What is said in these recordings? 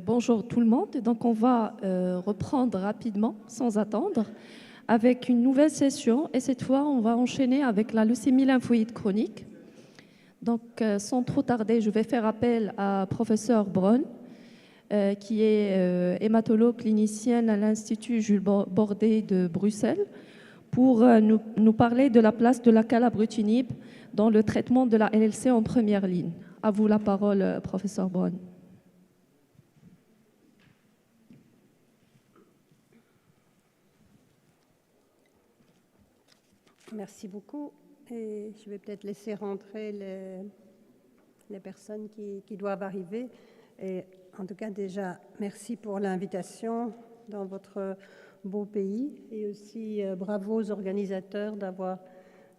Bonjour tout le monde. Donc, on va reprendre rapidement, sans attendre, avec une nouvelle session. Et cette fois, on va enchaîner avec la leucémie lymphoïde chronique. Donc, sans trop tarder, je vais faire appel à professeur Braun, qui est hématologue clinicienne à l'Institut Jules Bordet de Bruxelles, pour nous parler de la place de la calabrutinib dans le traitement de la LLC en première ligne. À vous la parole, professeur Braun. Merci beaucoup. Et je vais peut-être laisser rentrer les personnes qui doivent arriver. Et en tout cas, déjà, merci pour l'invitation dans votre beau pays. Et aussi, bravo aux organisateurs d'avoir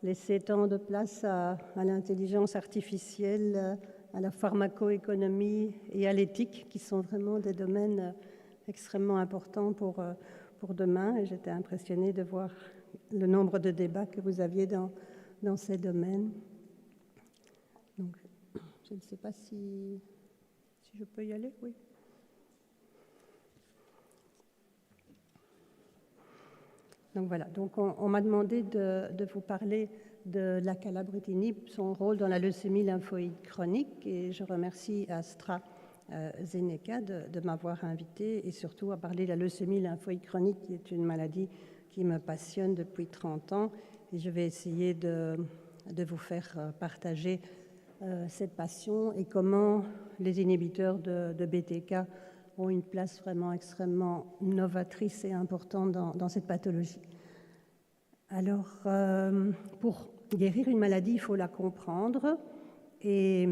laissé tant de place à l'intelligence artificielle, à la pharmacoéconomie et à l'éthique, qui sont vraiment des domaines extrêmement importants pour demain. Et j'étais impressionnée de voir le nombre de débats que vous aviez dans ces domaines. Donc, je ne sais pas si je peux y aller, oui. Donc voilà, donc on m'a demandé de vous parler de la calabrutinib, son rôle dans la leucémie lymphoïde chronique, et je remercie AstraZeneca de m'avoir invité et surtout à parler de la leucémie lymphoïde chronique, qui est une maladie qui me passionne depuis 30 ans, et je vais essayer de vous faire partager cette passion et comment les inhibiteurs de BTK ont une place vraiment extrêmement novatrice et importante dans cette pathologie. Alors, pour guérir une maladie, il faut la comprendre, et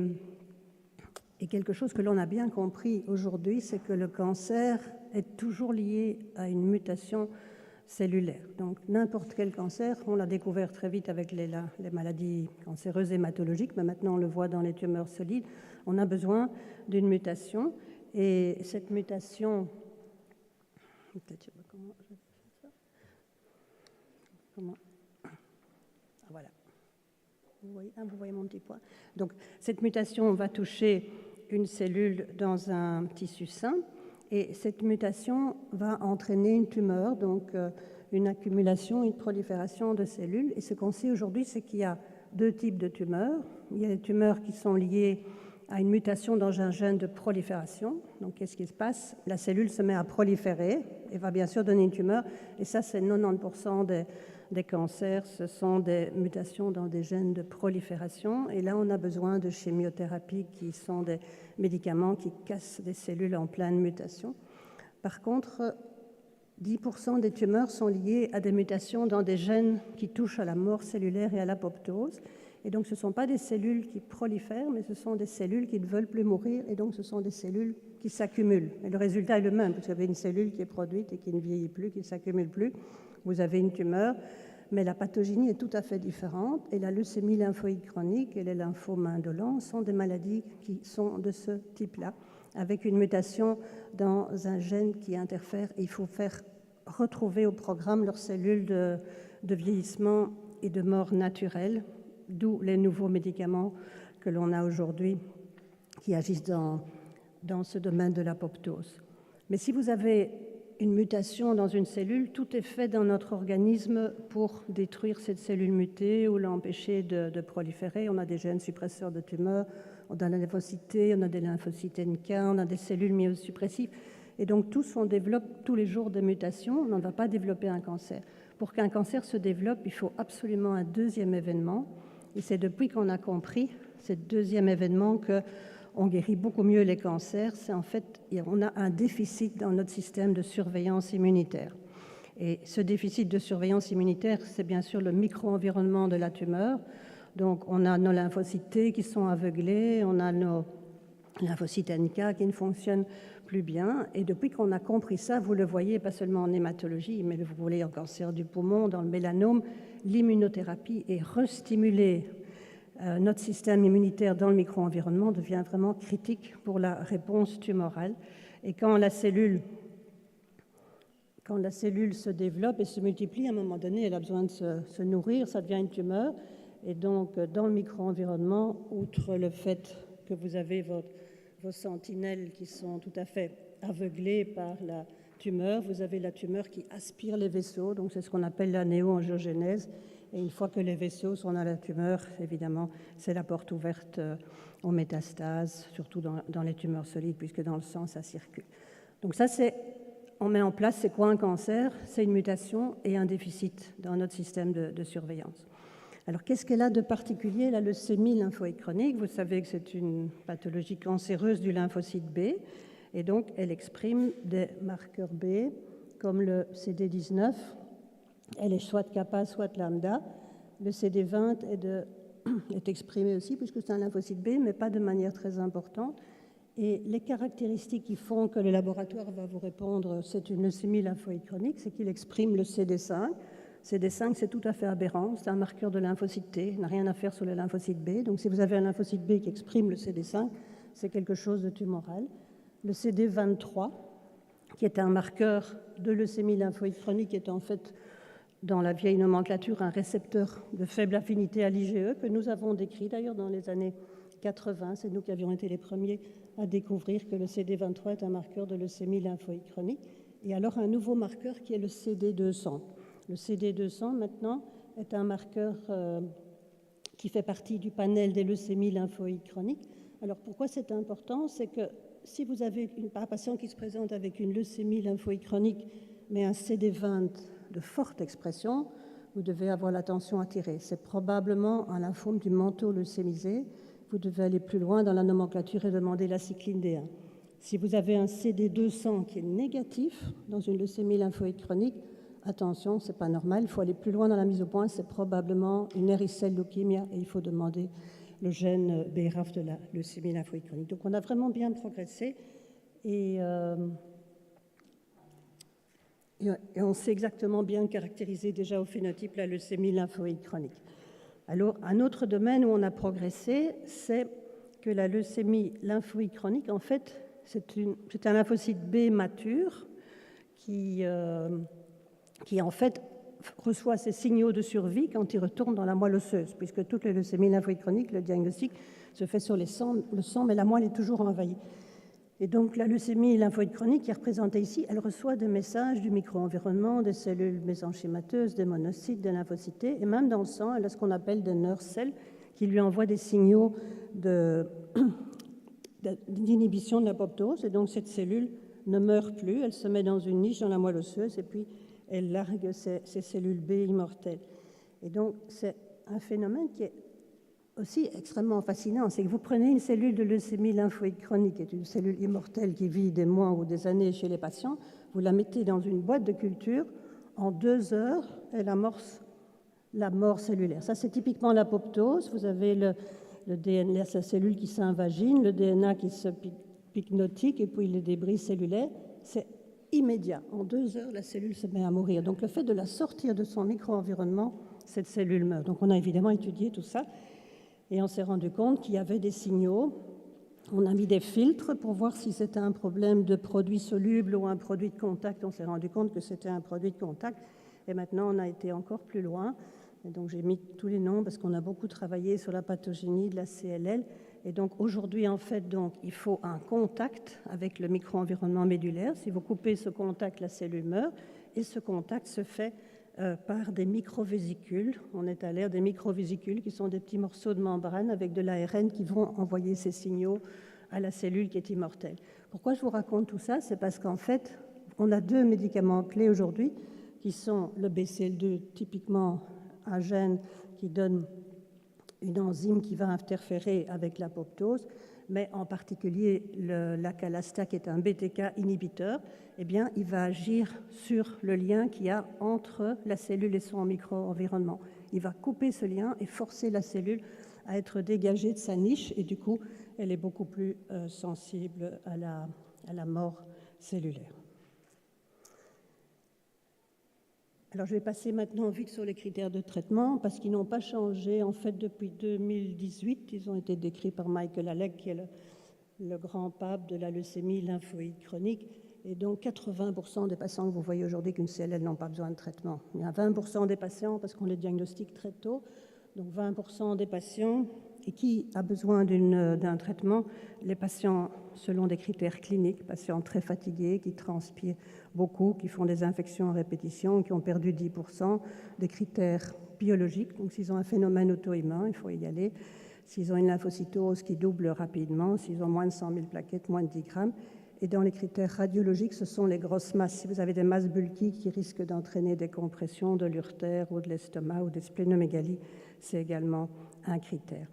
quelque chose que l'on a bien compris aujourd'hui, c'est que le cancer est toujours lié à une mutation cellulaire. Donc, n'importe quel cancer, on l'a découvert très vite avec les maladies cancéreuses hématologiques, mais maintenant on le voit dans les tumeurs solides, on a besoin d'une mutation. Et cette mutation, peut-être je sais pas comment je vais faire ça. Voilà. Vous voyez mon petit point. Donc, cette mutation va toucher une cellule dans un tissu sain, et cette mutation va entraîner une tumeur, donc une accumulation, une prolifération de cellules. Et ce qu'on sait aujourd'hui, c'est qu'il y a deux types de tumeurs. Il y a les tumeurs qui sont liées à une mutation dans un gène de prolifération. Donc, qu'est-ce qui se passe? La cellule se met à proliférer et va bien sûr donner une tumeur. Et ça, c'est 90% des cancers, ce sont des mutations dans des gènes de prolifération. Et là, on a besoin de chimiothérapie, qui sont des médicaments qui cassent des cellules en pleine mutation. Par contre, 10% des tumeurs sont liées à des mutations dans des gènes qui touchent à la mort cellulaire et à l'apoptose. Et donc, ce ne sont pas des cellules qui prolifèrent, mais ce sont des cellules qui ne veulent plus mourir. Et donc, ce sont des cellules qui s'accumulent. Et le résultat est le même. Vous avez une cellule qui est produite et qui ne vieillit plus, qui ne s'accumule plus. Vous avez une tumeur, mais la pathogénie est tout à fait différente. Et la leucémie lymphoïde chronique et les lymphomes indolents sont des maladies qui sont de ce type-là, avec une mutation dans un gène qui interfère. Et il faut faire retrouver au programme leurs cellules de vieillissement et de mort naturelle, d'où les nouveaux médicaments que l'on a aujourd'hui qui agissent dans ce domaine de l'apoptose. Mais si vous avez une mutation dans une cellule, tout est fait dans notre organisme pour détruire cette cellule mutée ou l'empêcher de proliférer. On a des gènes suppresseurs de tumeurs, on a la lymphocyte T, on a des lymphocytes NK, on a des cellules myosuppressives. Et donc tous, on développe tous les jours des mutations, on ne va pas développer un cancer. Pour qu'un cancer se développe, il faut absolument un deuxième événement. Et c'est depuis qu'on a compris ce deuxième événement qu'on guérit beaucoup mieux les cancers. C'est en fait, on a un déficit dans notre système de surveillance immunitaire. Et ce déficit de surveillance immunitaire, c'est bien sûr le micro-environnement de la tumeur. Donc, on a nos lymphocytes T qui sont aveuglés, on a nos lymphocytes NK qui ne fonctionnent plus bien. Et depuis qu'on a compris ça, vous le voyez pas seulement en hématologie, mais vous voyez en cancer du poumon, dans le mélanome, l'immunothérapie est restimulée. Notre système immunitaire dans le micro-environnement devient vraiment critique pour la réponse tumorale. Et quand la cellule se développe et se multiplie, à un moment donné, elle a besoin de se nourrir, ça devient une tumeur. Et donc, dans le micro-environnement, outre le fait que vous avez vos sentinelles qui sont tout à fait aveuglées par la tumeur. Vous avez la tumeur qui aspire les vaisseaux, donc c'est ce qu'on appelle la néo-angiogénèse. Et une fois que les vaisseaux sont dans la tumeur, évidemment, c'est la porte ouverte aux métastases, surtout dans les tumeurs solides, puisque dans le sang, ça circule. Donc ça, on met en place, c'est quoi un cancer? C'est une mutation et un déficit dans notre système de surveillance. Alors, qu'est-ce qu'elle a de particulier, la leucémie lymphoïde chronique? Vous savez que c'est une pathologie cancéreuse du lymphocyte B, et donc elle exprime des marqueurs B, comme le CD19. Elle est soit kappa, soit lambda. Le CD20 est exprimé aussi, puisque c'est un lymphocyte B, mais pas de manière très importante. Et les caractéristiques qui font que le laboratoire va vous répondre c'est une leucémie lymphoïde chronique, c'est qu'il exprime le CD5. CD5, c'est tout à fait aberrant, c'est un marqueur de lymphocyte T, n'a rien à faire sur le lymphocyte B. Donc si vous avez un lymphocyte B qui exprime le CD5, c'est quelque chose de tumoral. Le CD23, qui est un marqueur de leucémie lymphoïde chronique, est en fait, dans la vieille nomenclature, un récepteur de faible affinité à l'IgE, que nous avons décrit d'ailleurs dans les années 80. C'est nous qui avions été les premiers à découvrir que le CD23 est un marqueur de leucémie lymphoïde chronique. Et alors un nouveau marqueur qui est le CD200. Le CD200, maintenant, est un marqueur qui fait partie du panel des leucémies lymphoïdes chroniques. Alors pourquoi c'est important? C'est que si vous avez un patient qui se présente avec une leucémie lymphoïde chronique, mais un CD20 de forte expression, vous devez avoir l'attention attirée. C'est probablement un lymphome du manteau leucémisé. Vous devez aller plus loin dans la nomenclature et demander la cycline D1. Si vous avez un CD200 qui est négatif dans une leucémie lymphoïde chronique, attention, ce n'est pas normal, il faut aller plus loin dans la mise au point, c'est probablement une héricelle leukémia et il faut demander le gène BRAF de la leucémie lymphoïde chronique. Donc on a vraiment bien progressé et on sait exactement bien caractériser déjà au phénotype la leucémie lymphoïde chronique. Alors un autre domaine où on a progressé, c'est que la leucémie lymphoïde chronique, en fait, c'est un lymphocyte B mature qui en fait reçoit ces signaux de survie quand il retourne dans la moelle osseuse, puisque toutes les leucémies lymphoïdes chroniques, le diagnostic se fait sur le sang, mais la moelle est toujours envahie. Et donc la leucémie lymphoïde chronique qui est représentée ici, elle reçoit des messages du micro-environnement, des cellules mésenchymateuses, des monocytes, des lymphocytes T, et même dans le sang, elle a ce qu'on appelle des nerve cells qui lui envoient des signaux d'inhibition de l'apoptose, et donc cette cellule ne meurt plus, elle se met dans une niche dans la moelle osseuse, et puis elle largue ces cellules B immortelles. Et donc, c'est un phénomène qui est aussi extrêmement fascinant. C'est que vous prenez une cellule de leucémie lymphoïde chronique, qui est une cellule immortelle qui vit des mois ou des années chez les patients, vous la mettez dans une boîte de culture, en 2 heures, elle amorce la mort cellulaire. Ça, c'est typiquement l'apoptose. Vous avez le DNA, sa cellule qui s'invagine, le DNA qui se pycnotique, et puis les débris cellulaires. C'est immédiat. En 2 heures, la cellule se met à mourir. Donc, le fait de la sortir de son micro-environnement, cette cellule meurt. Donc, on a évidemment étudié tout ça et on s'est rendu compte qu'il y avait des signaux. On a mis des filtres pour voir si c'était un problème de produit soluble ou un produit de contact. On s'est rendu compte que c'était un produit de contact. Et maintenant, on a été encore plus loin. Et donc, j'ai mis tous les noms parce qu'on a beaucoup travaillé sur la pathogénie de la CLL. Et donc aujourd'hui, en fait, donc, il faut un contact avec le micro-environnement médulaire. Si vous coupez ce contact, la cellule meurt. Et ce contact se fait par des microvésicules. On est à l'ère des microvésicules qui sont des petits morceaux de membrane avec de l'ARN qui vont envoyer ces signaux à la cellule qui est immortelle. Pourquoi je vous raconte tout ça? C'est parce qu'en fait, on a 2 médicaments clés aujourd'hui qui sont le BCL2, typiquement un gène qui donne une enzyme qui va interférer avec l'apoptose, mais en particulier l'Acalasta, qui est un BTK inhibiteur, eh bien, il va agir sur le lien qu'il y a entre la cellule et son micro-environnement. Il va couper ce lien et forcer la cellule à être dégagée de sa niche, et du coup, elle est beaucoup plus sensible à la mort cellulaire. Alors, je vais passer maintenant vite sur les critères de traitement parce qu'ils n'ont pas changé en fait depuis 2018. Ils ont été décrits par Michael Alec, qui est le grand pape de la leucémie lymphoïde chronique. Et donc, 80% des patients que vous voyez aujourd'hui qu'une CLL n'ont pas besoin de traitement. Il y a 20% des patients, parce qu'on les diagnostique très tôt, donc 20% des patients et qui a besoin d'un traitement? Les patients selon des critères cliniques, patients très fatigués, qui transpirent beaucoup, qui font des infections à répétition, qui ont perdu 10%, des critères biologiques. Donc s'ils ont un phénomène auto-immun, il faut y aller. S'ils ont une lymphocytose qui double rapidement, s'ils ont moins de 100 000 plaquettes, moins de 10 grammes. Et dans les critères radiologiques, ce sont les grosses masses. Si vous avez des masses bulky qui risquent d'entraîner des compressions de l'urtère ou de l'estomac ou des splénomégalies, c'est également un critère.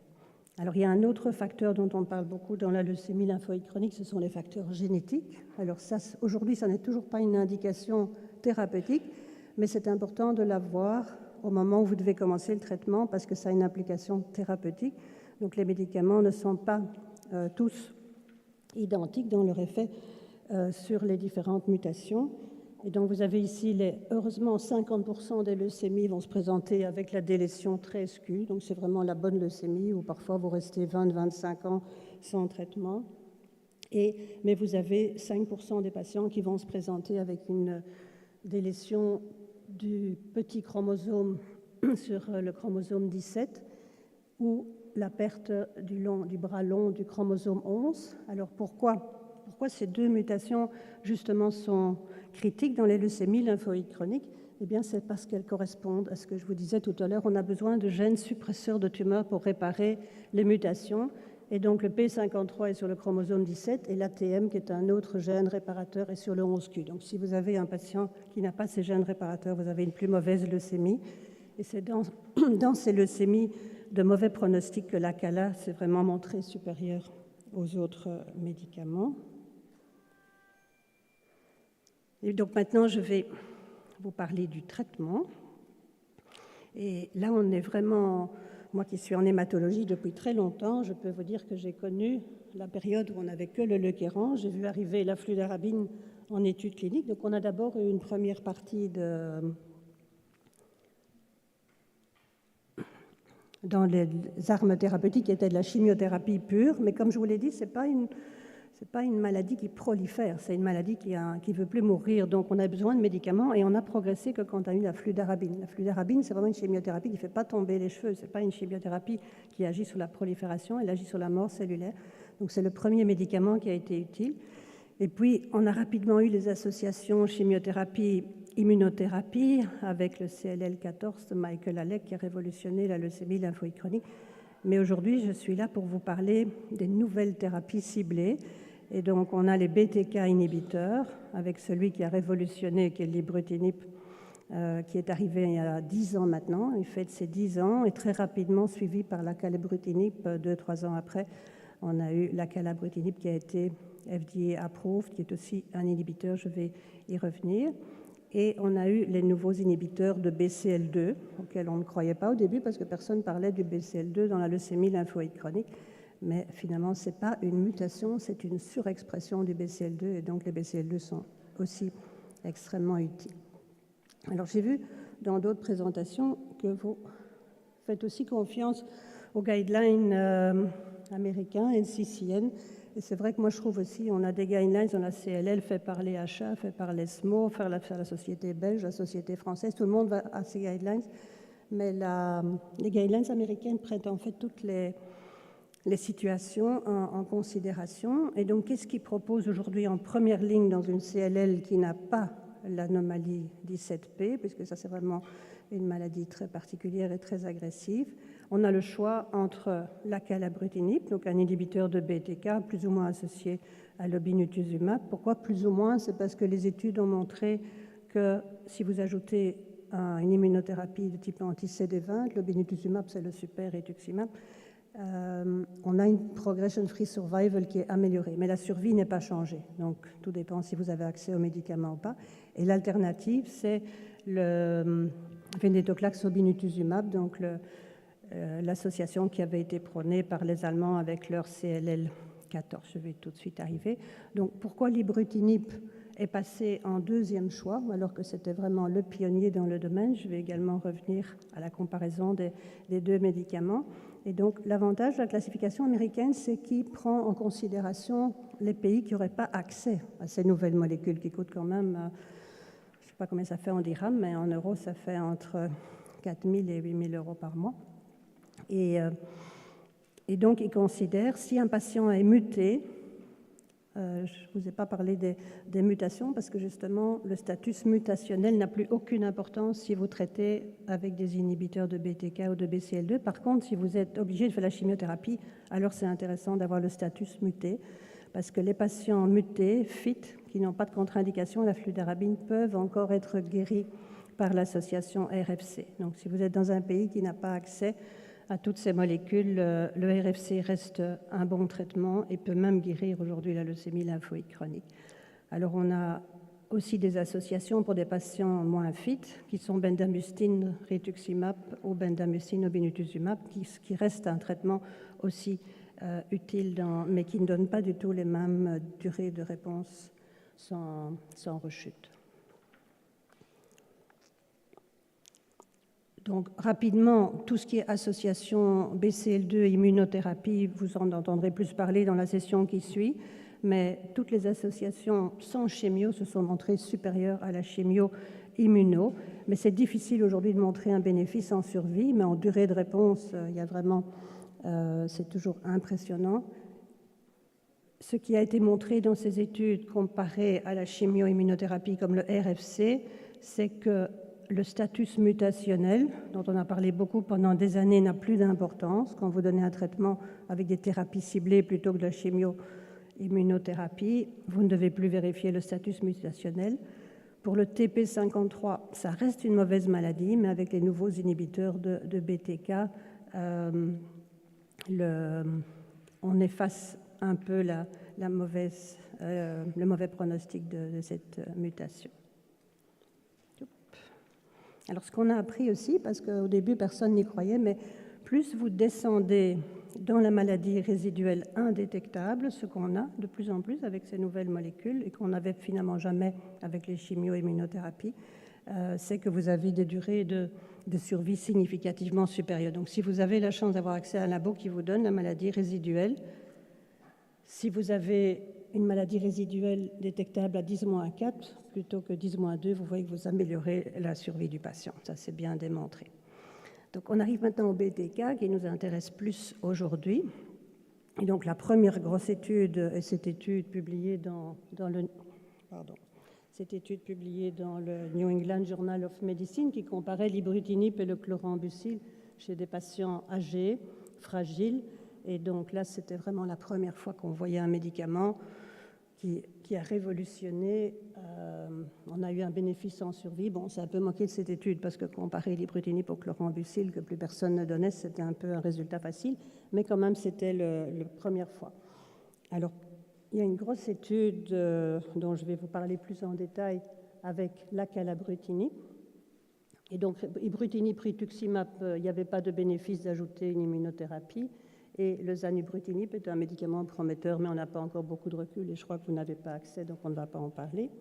Alors, il y a un autre facteur dont on parle beaucoup dans la leucémie lymphoïde chronique, ce sont les facteurs génétiques. Alors ça, aujourd'hui, ça n'est toujours pas une indication thérapeutique, mais c'est important de l'avoir au moment où vous devez commencer le traitement parce que ça a une implication thérapeutique. Donc, les médicaments ne sont pas tous identiques dans leur effet sur les différentes mutations. Et donc, vous avez ici, heureusement, 50% des leucémies vont se présenter avec la délétion très SQ. Donc, c'est vraiment la bonne leucémie où parfois vous restez 20-25 ans sans traitement. Mais vous avez 5% des patients qui vont se présenter avec une délétion du petit chromosome sur le chromosome 17 ou la perte du bras long du chromosome 11. Alors, pourquoi ces deux mutations, justement, sont critiques dans les leucémies lymphoïdes chroniques? Eh bien, c'est parce qu'elles correspondent à ce que je vous disais tout à l'heure. On a besoin de gènes suppresseurs de tumeurs pour réparer les mutations. Et donc, le P53 est sur le chromosome 17 et l'ATM, qui est un autre gène réparateur, est sur le 11q. Donc, si vous avez un patient qui n'a pas ces gènes réparateurs, vous avez une plus mauvaise leucémie. Et c'est dans ces leucémies de mauvais pronostic que l'ACALA s'est vraiment montré supérieur aux autres médicaments. Et donc maintenant, je vais vous parler du traitement. Et là, on est vraiment, moi qui suis en hématologie depuis très longtemps, je peux vous dire que j'ai connu la période où on n'avait que le leukéran. J'ai vu arriver la fludarabine en études cliniques. Donc on a d'abord eu une première partie dans les armes thérapeutiques qui étaient de la chimiothérapie pure. Mais comme je vous l'ai dit, ce n'est pas une maladie qui prolifère, c'est une maladie qui ne veut plus mourir. Donc, on a besoin de médicaments et on a progressé que quand on a eu la fludarabine. La fludarabine, c'est vraiment une chimiothérapie qui ne fait pas tomber les cheveux. Ce n'est pas une chimiothérapie qui agit sur la prolifération, elle agit sur la mort cellulaire. Donc, c'est le premier médicament qui a été utile. Et puis, on a rapidement eu les associations chimiothérapie-immunothérapie avec le CLL14 de Michael Halleck qui a révolutionné la leucémie lymphoïde chronique. Mais aujourd'hui, je suis là pour vous parler des nouvelles thérapies ciblées. Et donc, on a les BTK inhibiteurs, avec celui qui a révolutionné, qui est l'ibrutinib, qui est arrivé il y a 10 ans maintenant. Il fête ses 10 ans et très rapidement suivi par l'acalabrutinib. 2-3 ans après, on a eu l'acalabrutinib qui a été FDA approved, qui est aussi un inhibiteur, je vais y revenir. Et on a eu les nouveaux inhibiteurs de BCL2, auxquels on ne croyait pas au début parce que personne ne parlait du BCL2 dans la leucémie lymphoïde chronique. Mais finalement, ce n'est pas une mutation, c'est une surexpression du BCL2 et donc les BCL2 sont aussi extrêmement utiles. Alors j'ai vu dans d'autres présentations que vous faites aussi confiance aux guidelines américains, NCCN. Et c'est vrai que moi je trouve aussi, on a des guidelines, on a CLL fait par les HA, fait par l'ESMO, fait par la société belge, la société française, tout le monde va à ces guidelines. Mais les guidelines américaines prennent en fait toutes les situations en considération. Et donc, qu'est-ce qu'ils proposent aujourd'hui en première ligne dans une CLL qui n'a pas l'anomalie 17P, puisque ça, c'est vraiment une maladie très particulière et très agressive? On a le choix entre l'acalabrutinib, donc un inhibiteur de BTK, plus ou moins associé à l'obinutuzumab. Pourquoi plus ou moins? C'est parce que les études ont montré que si vous ajoutez une immunothérapie de type anti-CD20, l'obinutuzumab, c'est le super rituximab, on a une progression-free survival qui est améliorée, mais la survie n'est pas changée. Donc, tout dépend si vous avez accès aux médicaments ou pas. Et l'alternative, c'est le venetoclax obinutuzumab, donc l'association qui avait été prônée par les Allemands avec leur CLL14. Je vais tout de suite arriver. Donc, pourquoi l'ibrutinib est passé en deuxième choix, alors que c'était vraiment le pionnier dans le domaine? Je vais également revenir à la comparaison des deux médicaments. Et donc, l'avantage de la classification américaine, c'est qu'il prend en considération les pays qui n'auraient pas accès à ces nouvelles molécules qui coûtent quand même, je ne sais pas combien ça fait en dirhams, mais en euros, ça fait entre 4 000 et 8 000 euros par mois. Et Et donc, il considère, si un patient est muté, je ne vous ai pas parlé des mutations, parce que justement, le status mutationnel n'a plus aucune importance si vous traitez avec des inhibiteurs de BTK ou de BCL2. Par contre, si vous êtes obligé de faire la chimiothérapie, alors c'est intéressant d'avoir le status muté, parce que les patients mutés, fit, qui n'ont pas de contre-indication à la fludarabine, peuvent encore être guéris par l'association RFC. Donc, si vous êtes dans un pays qui n'a pas accès à toutes ces molécules, le RFC reste un bon traitement et peut même guérir aujourd'hui la leucémie lymphoïde chronique. Alors, on a aussi des associations pour des patients moins fit, qui sont bendamustine rituximab ou bendamustine obinutuzumab, qui reste un traitement aussi utile, mais qui ne donne pas du tout les mêmes durées de réponse sans rechute. Donc, rapidement, tout ce qui est association BCL2 et immunothérapie, vous en entendrez plus parler dans la session qui suit, mais toutes les associations sans chimio se sont montrées supérieures à la chimio immuno. Mais c'est difficile aujourd'hui de montrer un bénéfice en survie, mais en durée de réponse, il y a vraiment, c'est toujours impressionnant. Ce qui a été montré dans ces études comparées à la chimio-immunothérapie comme le RFC, c'est que le status mutationnel, dont on a parlé beaucoup pendant des années, n'a plus d'importance. Quand vous donnez un traitement avec des thérapies ciblées plutôt que de la chimio-immunothérapie, vous ne devez plus vérifier le status mutationnel. Pour le TP53, ça reste une mauvaise maladie, mais avec les nouveaux inhibiteurs de BTK, on efface un peu le mauvais pronostic de cette mutation. Alors, ce qu'on a appris aussi, parce qu'au début, personne n'y croyait, mais plus vous descendez dans la maladie résiduelle indétectable, ce qu'on a de plus en plus avec ces nouvelles molécules et qu'on n'avait finalement jamais avec les chimio-immunothérapies, c'est que vous avez des durées de survie significativement supérieures. Donc, si vous avez la chance d'avoir accès à un labo qui vous donne la maladie résiduelle, si vous avez une maladie résiduelle détectable à 10-4 plutôt que 10-2, vous voyez que vous améliorez la survie du patient. Ça, c'est bien démontré. Donc, on arrive maintenant au BTK qui nous intéresse plus aujourd'hui. Et donc, la première grosse étude est cette étude publiée dans le New England Journal of Medicine qui comparait l'ibrutinib et le chlorambucil chez des patients âgés, fragiles. Et donc là, c'était vraiment la première fois qu'on voyait un médicament qui a révolutionné. On a eu un bénéfice en survie. Bon, c'est un peu manqué de cette étude parce que comparer l'ibrutinib au chlorambucil que plus personne ne donnait, c'était un peu un résultat facile. Mais quand même, c'était la première fois. Alors, il y a une grosse étude dont je vais vous parler plus en détail avec l'acalabrutinib. Et donc, ibrutinib, rituximab, il n'y avait pas de bénéfice d'ajouter une immunothérapie. Et le zanubrutinib est un médicament prometteur, mais on n'a pas encore beaucoup de recul et je crois que vous n'avez pas accès, donc on ne va pas en parler.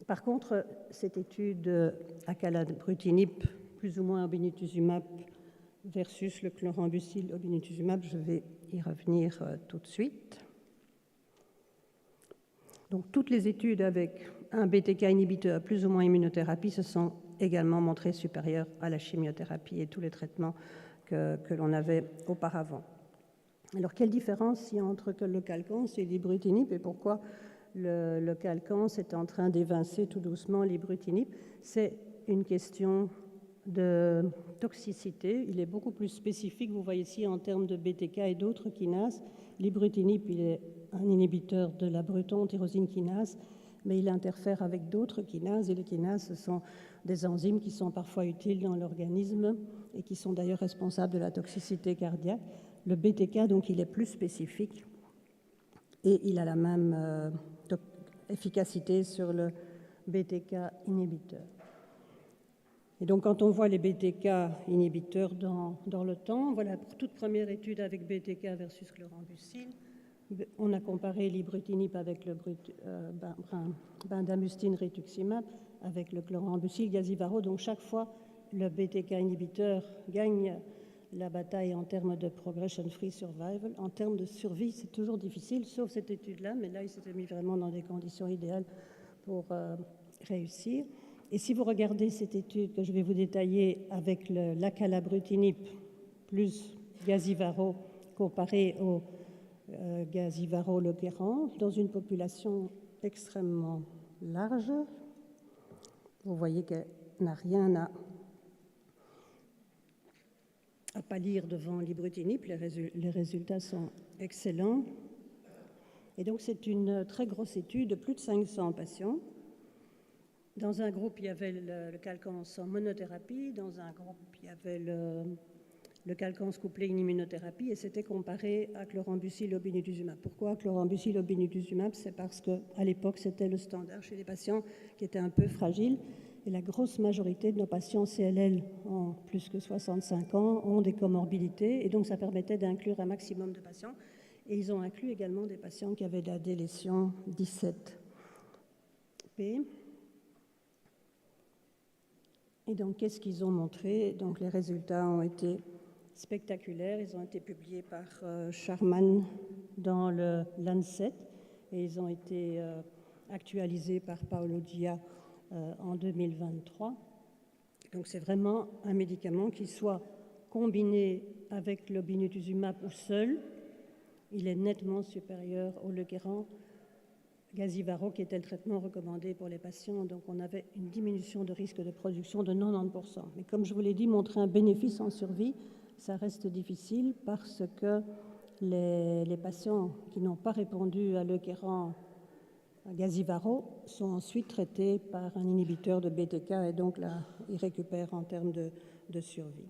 Par contre, cette étude acalabrutinib, plus ou moins obinutuzumab versus le chlorambucil obinutuzumab, je vais y revenir tout de suite. Donc, toutes les études avec un BTK inhibiteur plus ou moins immunothérapie se sont également montrées supérieures à la chimiothérapie et tous les traitements que l'on avait auparavant. Alors, quelle différence il y a entre le calcans et l'ibrutinib et pourquoi le calcans est en train d'évincer tout doucement l'ibrutinib? C'est une question de toxicité. Il est beaucoup plus spécifique, vous voyez ici, en termes de BTK et d'autres kinases. L'ibrutinib, il est un inhibiteur de la bruton tyrosine kinase, mais il interfère avec d'autres kinases, et les kinases, ce sont des enzymes qui sont parfois utiles dans l'organisme et qui sont d'ailleurs responsables de la toxicité cardiaque. Le BTK, donc, il est plus spécifique et il a la même efficacité sur le BTK inhibiteur. Et donc, quand on voit les BTK inhibiteurs dans le temps, voilà, pour toute première étude avec BTK versus chlorambucil, on a comparé l'ibrutinib avec le bendamustine rituximab avec le chlorambucil gazivaro. Donc, chaque fois, le BTK inhibiteur gagne la bataille en termes de progression-free survival. En termes de survie, c'est toujours difficile, sauf cette étude-là, mais là, il s'était mis vraiment dans des conditions idéales pour réussir. Et si vous regardez cette étude que je vais vous détailler avec l'acalabrutinib plus Gazivaro comparé au Gazivaro-Le-Guérand dans une population extrêmement large. Vous voyez qu'elle n'a rien à pâlir devant l'ibrutinib. Les résultats sont excellents. Et donc, c'est une très grosse étude de plus de 500 patients. Dans un groupe, il y avait le calcance en monothérapie. Dans un groupe, il y avait le calcance couplé une immunothérapie. Et c'était comparé à chlorambucil obinutuzumab. Pourquoi chlorambucil obinutuzumab? C'est parce qu'à l'époque, c'était le standard chez les patients qui étaient un peu fragiles. Et la grosse majorité de nos patients CLL en plus que 65 ans ont des comorbidités. Et donc, ça permettait d'inclure un maximum de patients. Et ils ont inclus également des patients qui avaient de la délétion 17P. Et donc, qu'est-ce qu'ils ont montré? Donc, les résultats ont été spectaculaires. Ils ont été publiés par Sharman dans le Lancet et ils ont été actualisés par Paolo Dia en 2023. Donc, c'est vraiment un médicament qui soit combiné avec l'obinutuzumab ou seul. Il est nettement supérieur au Leguérand Gazivaro, qui était le traitement recommandé pour les patients. Donc, on avait une diminution de risque de production de 90%. Mais comme je vous l'ai dit, montrer un bénéfice en survie, ça reste difficile parce que les patients qui n'ont pas répondu à Leguérand Gazivaro sont ensuite traités par un inhibiteur de BTK et donc là, ils récupèrent en termes de survie.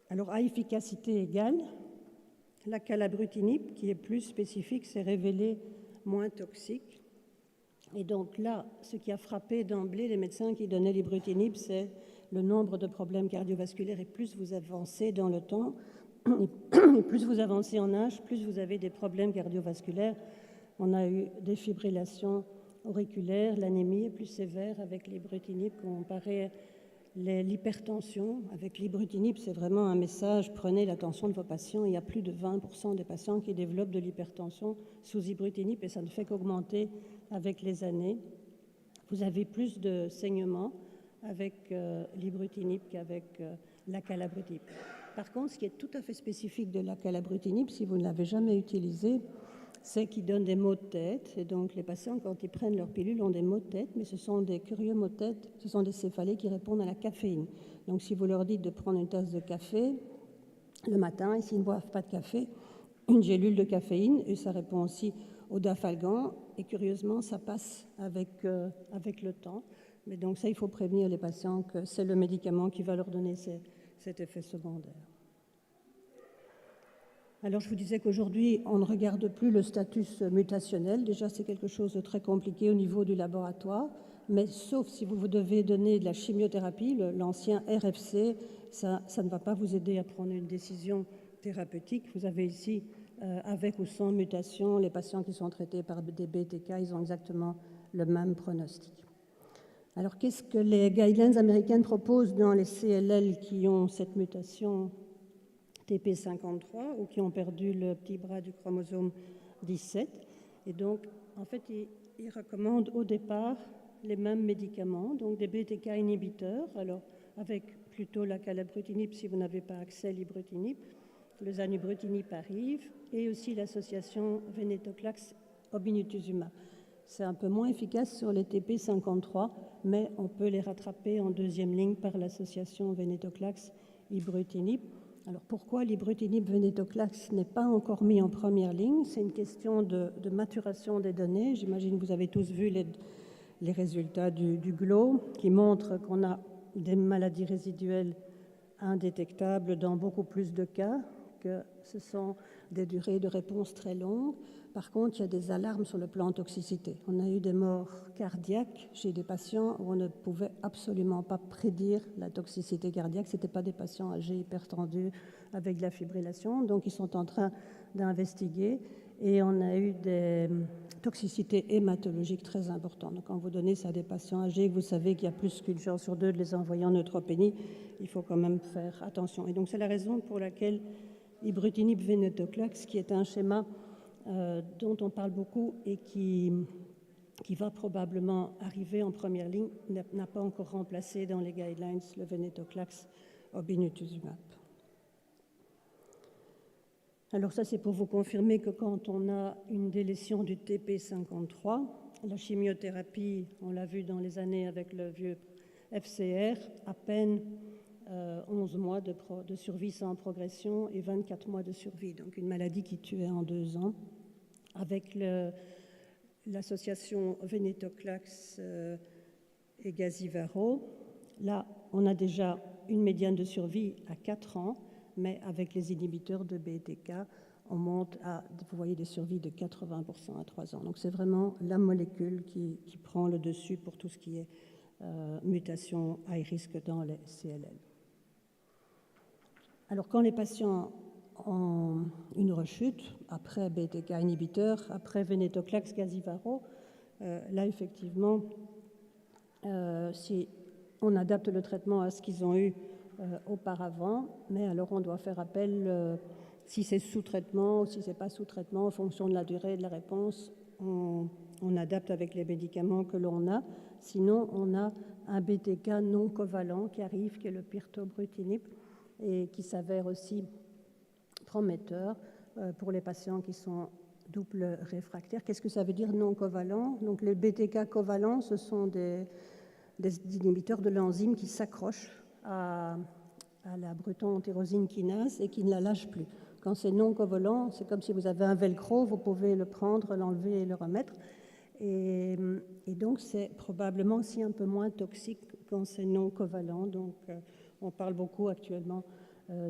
Alors, à efficacité égale, l'acalabrutinib, qui est plus spécifique, s'est révélé moins toxique. Et donc là, ce qui a frappé d'emblée les médecins qui donnaient l'ibrutinib, c'est le nombre de problèmes cardiovasculaires. Et plus vous avancez dans le temps, et plus vous avancez en âge, plus vous avez des problèmes cardiovasculaires. On a eu des fibrillations auriculaires, l'anémie est plus sévère avec l'ibrutinib comparé l'hypertension. Avec l'ibrutinib, c'est vraiment un message, prenez l'attention de vos patients. Il y a plus de 20% des patients qui développent de l'hypertension sous ibrutinib et ça ne fait qu'augmenter avec les années. Vous avez plus de saignements avec l'ibrutinib qu'avec l'acalabrutinib. Par contre, ce qui est tout à fait spécifique de l'acalabrutinib, si vous ne l'avez jamais utilisé, c'est qu'il donne des maux de tête. Et donc, les patients, quand ils prennent leur pilule, ont des maux de tête, mais ce sont des curieux maux de tête, ce sont des céphalées qui répondent à la caféine. Donc, si vous leur dites de prendre une tasse de café le matin, et s'ils ne boivent pas de café, une gélule de caféine, et ça répond aussi au dafalgan, et curieusement, ça passe avec le temps. Mais donc, ça, il faut prévenir les patients que c'est le médicament qui va leur donner cet effet secondaire. Alors, je vous disais qu'aujourd'hui, on ne regarde plus le status mutationnel. Déjà, c'est quelque chose de très compliqué au niveau du laboratoire. Mais sauf si vous devez donner de la chimiothérapie, l'ancien RFC, ça ne va pas vous aider à prendre une décision thérapeutique. Vous avez ici, avec ou sans mutation, les patients qui sont traités par des BTK, ils ont exactement le même pronostic. Alors, qu'est-ce que les guidelines américaines proposent dans les CLL qui ont cette mutation TP53 ou qui ont perdu le petit bras du chromosome 17? Et donc, en fait, ils recommandent au départ les mêmes médicaments, donc des BTK inhibiteurs, alors avec plutôt l'acalabrutinib si vous n'avez pas accès à l'ibrutinib, le zanubrutinib arrive, et aussi l'association venetoclax obinutuzumab. C'est un peu moins efficace sur les TP53, mais on peut les rattraper en deuxième ligne par l'association venetoclax ibrutinib. Alors pourquoi l'ibrutinib venetoclax n'est pas encore mis en première ligne? C'est une question de maturation des données. J'imagine que vous avez tous vu les résultats du GLOW qui montrent qu'on a des maladies résiduelles indétectables dans beaucoup plus de cas, que ce sont des durées de réponse très longues. Par contre, il y a des alarmes sur le plan toxicité. On a eu des morts cardiaques chez des patients où on ne pouvait absolument pas prédire la toxicité cardiaque. Ce n'étaient pas des patients âgés hypertendus avec de la fibrillation. Donc, ils sont en train d'investiguer. Et on a eu des toxicités hématologiques très importantes. Donc, quand vous donnez ça à des patients âgés, vous savez qu'il y a plus qu'une chance sur deux de les envoyer en neutropénie, il faut quand même faire attention. Et donc, c'est la raison pour laquelle ibrutinib venetoclax, qui est un schéma dont on parle beaucoup et qui va probablement arriver en première ligne, n'a pas encore remplacé dans les guidelines le venetoclax obinutuzumab. Alors ça, c'est pour vous confirmer que quand on a une délétion du TP53, la chimiothérapie, on l'a vu dans les années avec le vieux FCR, à peine 11 mois de survie sans progression et 24 mois de survie. Donc une maladie qui tuait en 2 ans. Avec l'association Venetoclax et Gazivaro, là, on a déjà une médiane de survie à 4 ans, mais avec les inhibiteurs de BTK, on monte à, vous voyez, des survies de 80% à 3 ans. Donc c'est vraiment la molécule qui prend le dessus pour tout ce qui est mutation à risque dans les CLL. Alors quand les patients ont une rechute, après BTK inhibiteur, après Venetoclax, Gazivaro, là effectivement, si on adapte le traitement à ce qu'ils ont eu auparavant, mais alors on doit faire appel, si c'est sous traitement ou si c'est pas sous traitement, en fonction de la durée de la réponse, on adapte avec les médicaments que l'on a. Sinon, on a un BTK non covalent qui arrive, qui est le pirtobrutinib, et qui s'avère aussi prometteur pour les patients qui sont double réfractaires. Qu'est-ce que ça veut dire non covalent? Donc les BTK covalents, ce sont des inhibiteurs de l'enzyme qui s'accrochent à la bruton-tyrosine kinase et qui ne la lâchent plus. Quand c'est non covalent, c'est comme si vous avez un velcro, vous pouvez le prendre, l'enlever et le remettre. Et donc c'est probablement aussi un peu moins toxique quand c'est non covalent. Donc on parle beaucoup actuellement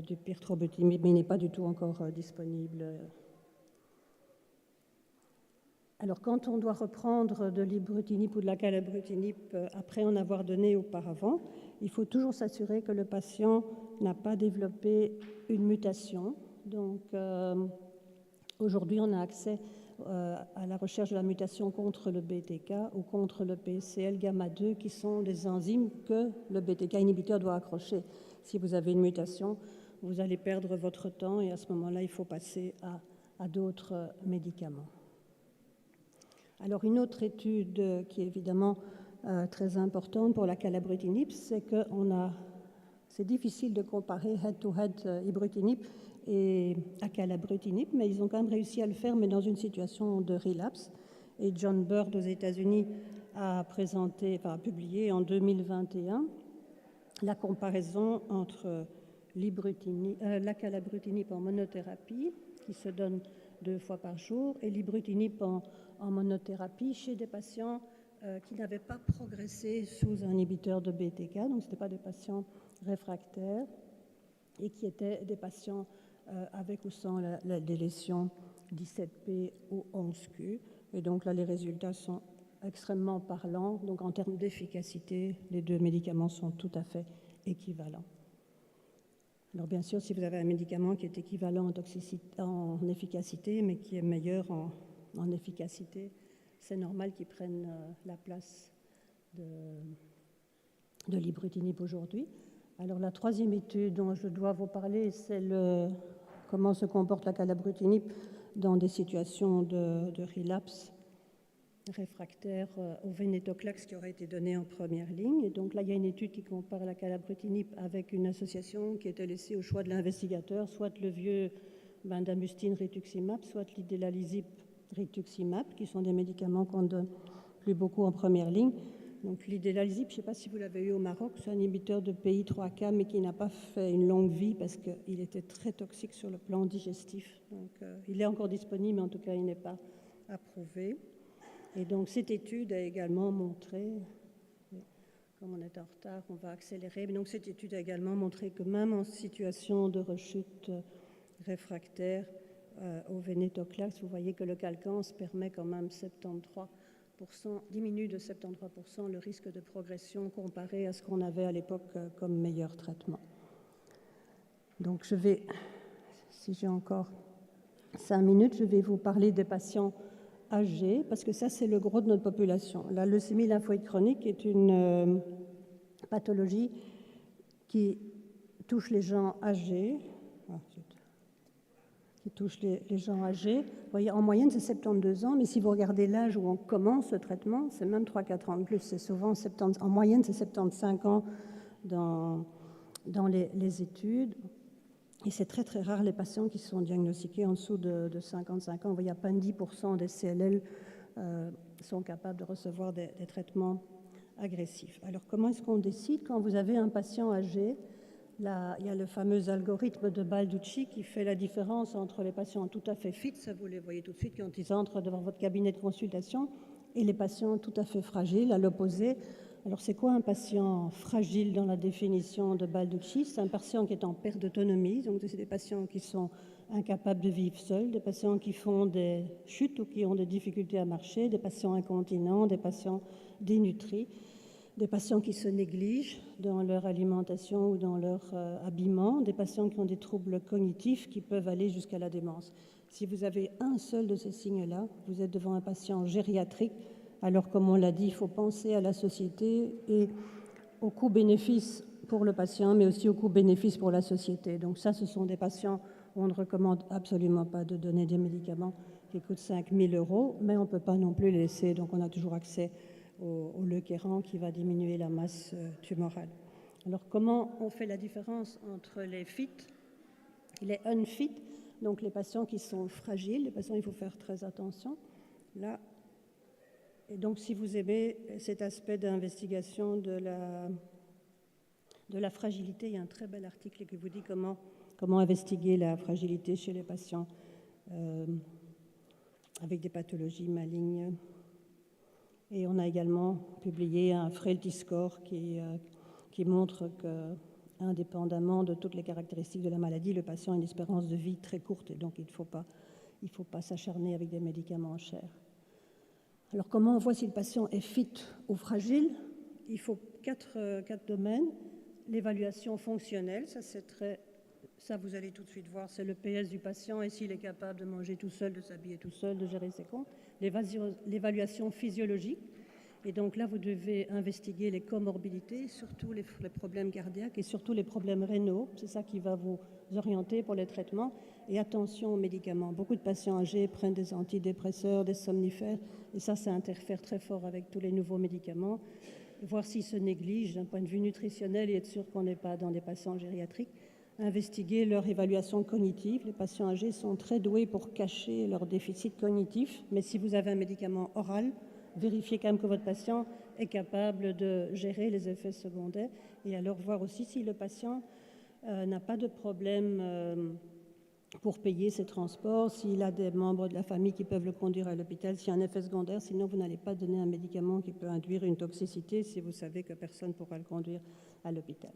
du pirtobrutinib, mais il n'est pas du tout encore disponible. Alors, quand on doit reprendre de l'ibrutinib ou de la calabrutinib après en avoir donné auparavant, il faut toujours s'assurer que le patient n'a pas développé une mutation. Donc, aujourd'hui, on a accès à la recherche de la mutation contre le BTK ou contre le PCL gamma 2, qui sont des enzymes que le BTK inhibiteur doit accrocher. Si vous avez une mutation, vous allez perdre votre temps et à ce moment-là, il faut passer à d'autres médicaments. Alors, une autre étude qui est évidemment très importante pour la calabrutinib, c'est que c'est difficile de comparer head-to-head ibrutinib et acalabrutinib, mais ils ont quand même réussi à le faire, mais dans une situation de relapse. Et John Bird aux États-Unis a publié en 2021 la comparaison entre l'acalabrutinib en monothérapie, qui se donne 2 fois par jour, et l'ibrutinib en monothérapie chez des patients qui n'avaient pas progressé sous un inhibiteur de BTK, donc ce n'étaient pas des patients réfractaires, et qui étaient des patients avec ou sans la délétion 17P ou 11Q. Et donc là, les résultats sont extrêmement parlants. Donc en termes d'efficacité, les 2 médicaments sont tout à fait équivalents. Alors bien sûr, si vous avez un médicament qui est équivalent en efficacité, mais qui est meilleur en efficacité, c'est normal qu'il prenne la place de l'ibrutinib aujourd'hui. Alors la 3e étude dont je dois vous parler, c'est comment se comporte la calabrutinib dans des situations de relapse réfractaire au Venetoclax qui aurait été donné en première ligne. Et donc là, il y a une étude qui compare la calabrutinib avec une association qui était laissée au choix de l'investigateur, soit le vieux bendamustine rituximab, soit l'idélalysib rituximab, qui sont des médicaments qu'on donne plus beaucoup en première ligne. Donc l'idélalysib, je ne sais pas si vous l'avez eu au Maroc, c'est un inhibiteur de PI3K, mais qui n'a pas fait une longue vie parce qu'il était très toxique sur le plan digestif. Donc il est encore disponible, mais en tout cas, il n'est pas approuvé. Et donc cette étude a également montré, comme on est en retard, on va accélérer, mais donc cette étude a également montré que même en situation de rechute réfractaire au Venetoclax, vous voyez que le calcans permet quand même 73%, diminue de 73% le risque de progression comparé à ce qu'on avait à l'époque comme meilleur traitement. Donc je vais, si j'ai encore 5 minutes, je vais vous parler des patients âgés, parce que ça, c'est le gros de notre population. La leucémie lymphoïde chronique est une pathologie qui touche les gens âgés. Les gens âgés. Vous voyez, en moyenne, c'est 72 ans, mais si vous regardez l'âge où on commence le traitement, c'est même 3-4 ans de plus. C'est souvent en moyenne, c'est 75 ans dans les études. Et c'est très, très rare les patients qui sont diagnostiqués en dessous de 55 ans. Vous voyez, à peine 10% des CLL sont capables de recevoir des traitements agressifs. Alors, comment est-ce qu'on décide quand vous avez un patient âgé? Là, il y a le fameux algorithme de Balducci qui fait la différence entre les patients tout à fait fit, ça vous les voyez tout de suite quand ils entrent devant votre cabinet de consultation, et les patients tout à fait fragiles, à l'opposé. Alors, c'est quoi un patient fragile dans la définition de Balducci? C'est un patient qui est en perte d'autonomie, donc c'est des patients qui sont incapables de vivre seuls, des patients qui font des chutes ou qui ont des difficultés à marcher, des patients incontinents, des patients dénutris, des patients qui se négligent dans leur alimentation ou dans leur habillement, des patients qui ont des troubles cognitifs qui peuvent aller jusqu'à la démence. Si vous avez un seul de ces signes-là, vous êtes devant un patient gériatrique. Alors, comme on l'a dit, il faut penser à la société et au coût-bénéfice pour le patient, mais aussi au coût-bénéfice pour la société. Donc ça, ce sont des patients où on ne recommande absolument pas de donner des médicaments qui coûtent 5 000 €, mais on ne peut pas non plus les laisser. Donc on a toujours accès au leukéran qui va diminuer la masse tumorale. Alors, comment on fait la différence entre les fit et les unfit? Donc, les patients qui sont fragiles, les patients, il faut faire très attention. Là, et donc, si vous aimez cet aspect d'investigation de la fragilité, il y a un très bel article qui vous dit comment investiguer la fragilité chez les patients avec des pathologies malignes. Et on a également publié un Frailty Score qui montre que, indépendamment de toutes les caractéristiques de la maladie, le patient a une espérance de vie très courte et donc il ne faut pas s'acharner avec des médicaments chers. Alors, comment on voit si le patient est fit ou fragile? Il faut quatre domaines. L'évaluation fonctionnelle, ça vous allez tout de suite voir, c'est le PS du patient et s'il est capable de manger tout seul, de s'habiller tout seul, de gérer ses comptes. L'évaluation physiologique, et donc là vous devez investiguer les comorbidités, surtout les problèmes cardiaques et surtout les problèmes rénaux, c'est ça qui va vous orienter pour les traitements. Et attention aux médicaments, beaucoup de patients âgés prennent des antidépresseurs, des somnifères, et ça interfère très fort avec tous les nouveaux médicaments. Voir s'ils se négligent d'un point de vue nutritionnel et être sûr qu'on n'est pas dans des patients gériatriques. Investiguer leur évaluation cognitive. Les patients âgés sont très doués pour cacher leur déficit cognitif, mais si vous avez un médicament oral, vérifiez quand même que votre patient est capable de gérer les effets secondaires et alors voir aussi si le patient n'a pas de problème pour payer ses transports, s'il a des membres de la famille qui peuvent le conduire à l'hôpital, s'il y a un effet secondaire, sinon vous n'allez pas donner un médicament qui peut induire une toxicité si vous savez que personne ne pourra le conduire à l'hôpital.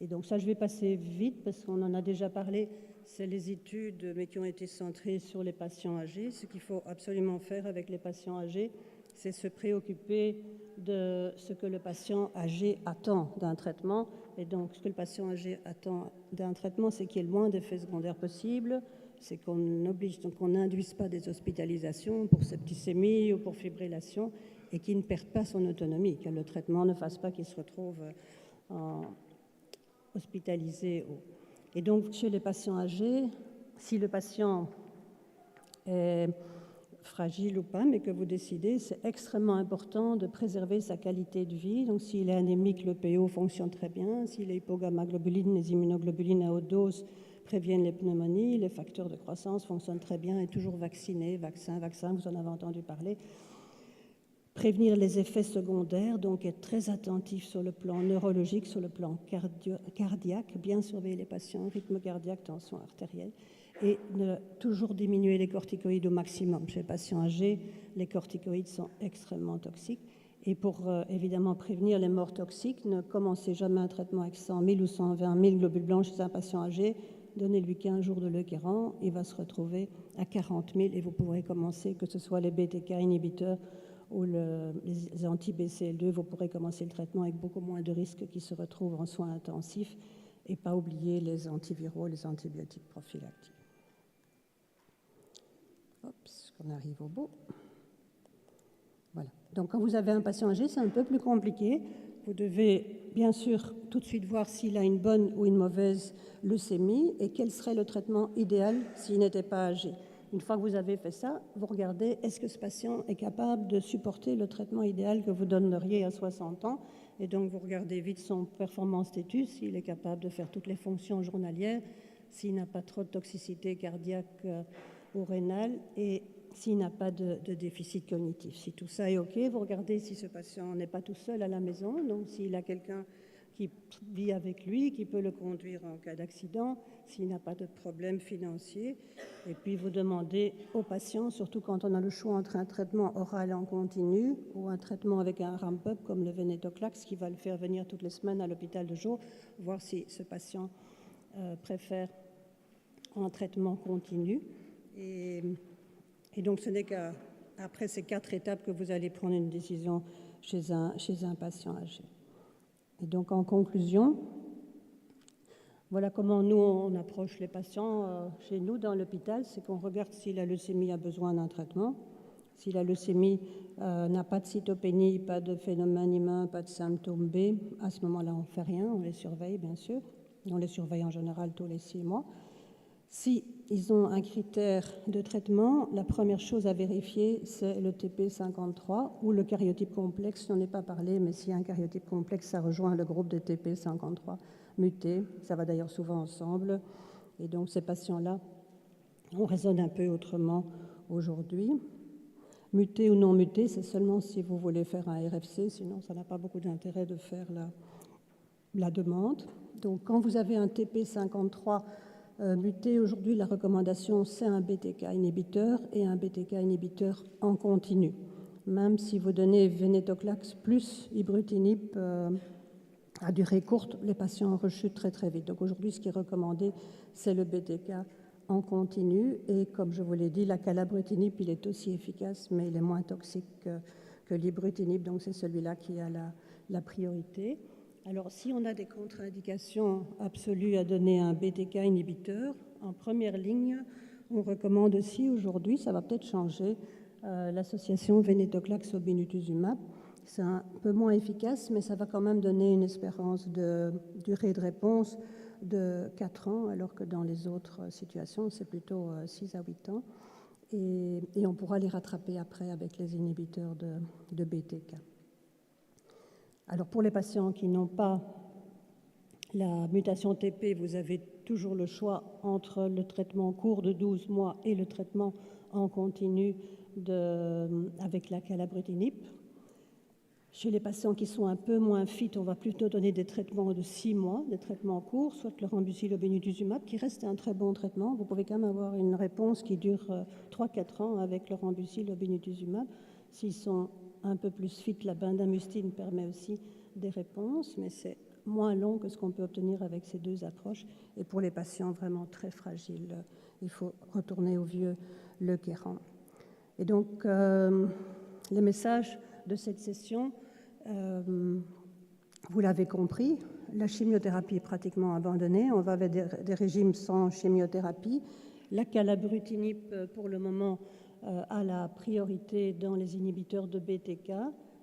Et donc ça, je vais passer vite parce qu'on en a déjà parlé, c'est les études mais qui ont été centrées sur les patients âgés. Ce qu'il faut absolument faire avec les patients âgés, c'est se préoccuper de ce que le patient âgé attend d'un traitement. Et donc, ce que le patient âgé attend d'un traitement, c'est qu'il y ait le moins d'effets secondaires possibles, c'est qu'on n'induise pas des hospitalisations pour septicémie ou pour fibrillation et qu'il ne perde pas son autonomie, que le traitement ne fasse pas qu'il se retrouve hospitalisé. Et donc, chez les patients âgés, si le patient est fragile ou pas, mais que vous décidez, c'est extrêmement important de préserver sa qualité de vie. Donc, s'il est anémique, le PO fonctionne très bien. S'il est hypogammaglobuline, les immunoglobulines à haute dose préviennent les pneumonies. Les facteurs de croissance fonctionnent très bien et toujours vaccinés. Vaccin, vous en avez entendu parler. Prévenir les effets secondaires, donc être très attentif sur le plan neurologique, sur le plan cardiaque, bien surveiller les patients, rythme cardiaque, tension artérielle, et toujours diminuer les corticoïdes au maximum. Chez les patients âgés, les corticoïdes sont extrêmement toxiques. Et pour évidemment prévenir les morts toxiques, ne commencez jamais un traitement avec 100 000 ou 120 000 globules blancs chez un patient âgé. Donnez-lui 15 jours de leukéran, il va se retrouver à 40 000 et vous pourrez commencer, que ce soit les BTK inhibiteurs ou les anti-BCL2, vous pourrez commencer le traitement avec beaucoup moins de risques qui se retrouvent en soins intensifs et pas oublier les antiviraux, les antibiotiques prophylactiques. On arrive au bout. Voilà. Donc, quand vous avez un patient âgé, c'est un peu plus compliqué. Vous devez, bien sûr, tout de suite voir s'il a une bonne ou une mauvaise leucémie et quel serait le traitement idéal s'il n'était pas âgé. Une fois que vous avez fait ça, vous regardez, est-ce que ce patient est capable de supporter le traitement idéal que vous donneriez à 60 ans? Et donc, vous regardez vite son performance status, s'il est capable de faire toutes les fonctions journalières, s'il n'a pas trop de toxicité cardiaque ou rénale et s'il n'a pas de déficit cognitif. Si tout ça est OK, vous regardez si ce patient n'est pas tout seul à la maison, donc s'il a quelqu'un qui vit avec lui, qui peut le conduire en cas d'accident, s'il n'a pas de problème financier. Et puis vous demandez au patient, surtout quand on a le choix entre un traitement oral en continu ou un traitement avec un ramp-up comme le Venetoclax qui va le faire venir toutes les semaines à l'hôpital de jour, voir si ce patient préfère un traitement continu. Et donc ce n'est qu'après ces 4 étapes que vous allez prendre une décision chez un patient âgé. Et donc, en conclusion, voilà comment nous, on approche les patients chez nous dans l'hôpital, c'est qu'on regarde si la leucémie a besoin d'un traitement. Si la leucémie n'a pas de cytopénie, pas de phénomène humain, pas de symptômes B, à ce moment-là, on ne fait rien, on les surveille, bien sûr. On les surveille en général tous les 6 mois. Si ils ont un critère de traitement, la première chose à vérifier, c'est le TP53 ou le karyotype complexe. Je n'en ai pas parlé, mais s'il y a un karyotype complexe, ça rejoint le groupe de TP53 muté. Ça va d'ailleurs souvent ensemble. Et donc, ces patients-là, on raisonne un peu autrement aujourd'hui. Muté ou non muté, c'est seulement si vous voulez faire un RFC, sinon ça n'a pas beaucoup d'intérêt de faire la demande. Donc, quand vous avez un TP53 muté, aujourd'hui, la recommandation, c'est un BTK inhibiteur et un BTK inhibiteur en continu. Même si vous donnez Venetoclax plus ibrutinib à durée courte, les patients rechutent très très vite. Donc aujourd'hui, ce qui est recommandé, c'est le BTK en continu. Et comme je vous l'ai dit, l'acalabrutinib, il est aussi efficace, mais il est moins toxique que l'ibrutinib. Donc c'est celui-là qui a la priorité. Alors, si on a des contre-indications absolues à donner un BTK inhibiteur, en première ligne, on recommande aussi aujourd'hui, ça va peut-être changer, l'association Venetoclax obinutuzumab. C'est un peu moins efficace, mais ça va quand même donner une espérance de durée de réponse de 4 ans, alors que dans les autres situations, c'est plutôt 6 à 8 ans. Et on pourra les rattraper après avec les inhibiteurs de BTK. Alors pour les patients qui n'ont pas la mutation TP, vous avez toujours le choix entre le traitement court de 12 mois et le traitement en continu avec l'acalabrutinib. Chez les patients qui sont un peu moins fit, on va plutôt donner des traitements de 6 mois, des traitements courts, soit le Rembucil obinutuzumab, qui reste un très bon traitement. Vous pouvez quand même avoir une réponse qui dure 3-4 ans avec le Rembucil obinutuzumab. S'ils sont un peu plus fit, la bendamustine permet aussi des réponses, mais c'est moins long que ce qu'on peut obtenir avec ces deux approches. Et pour les patients vraiment très fragiles, il faut retourner au vieux Leukeran. Et donc, les messages de cette session, vous l'avez compris, la chimiothérapie est pratiquement abandonnée. On va vers des régimes sans chimiothérapie. L'acalabrutinib, pour le moment, a la priorité dans les inhibiteurs de BTK.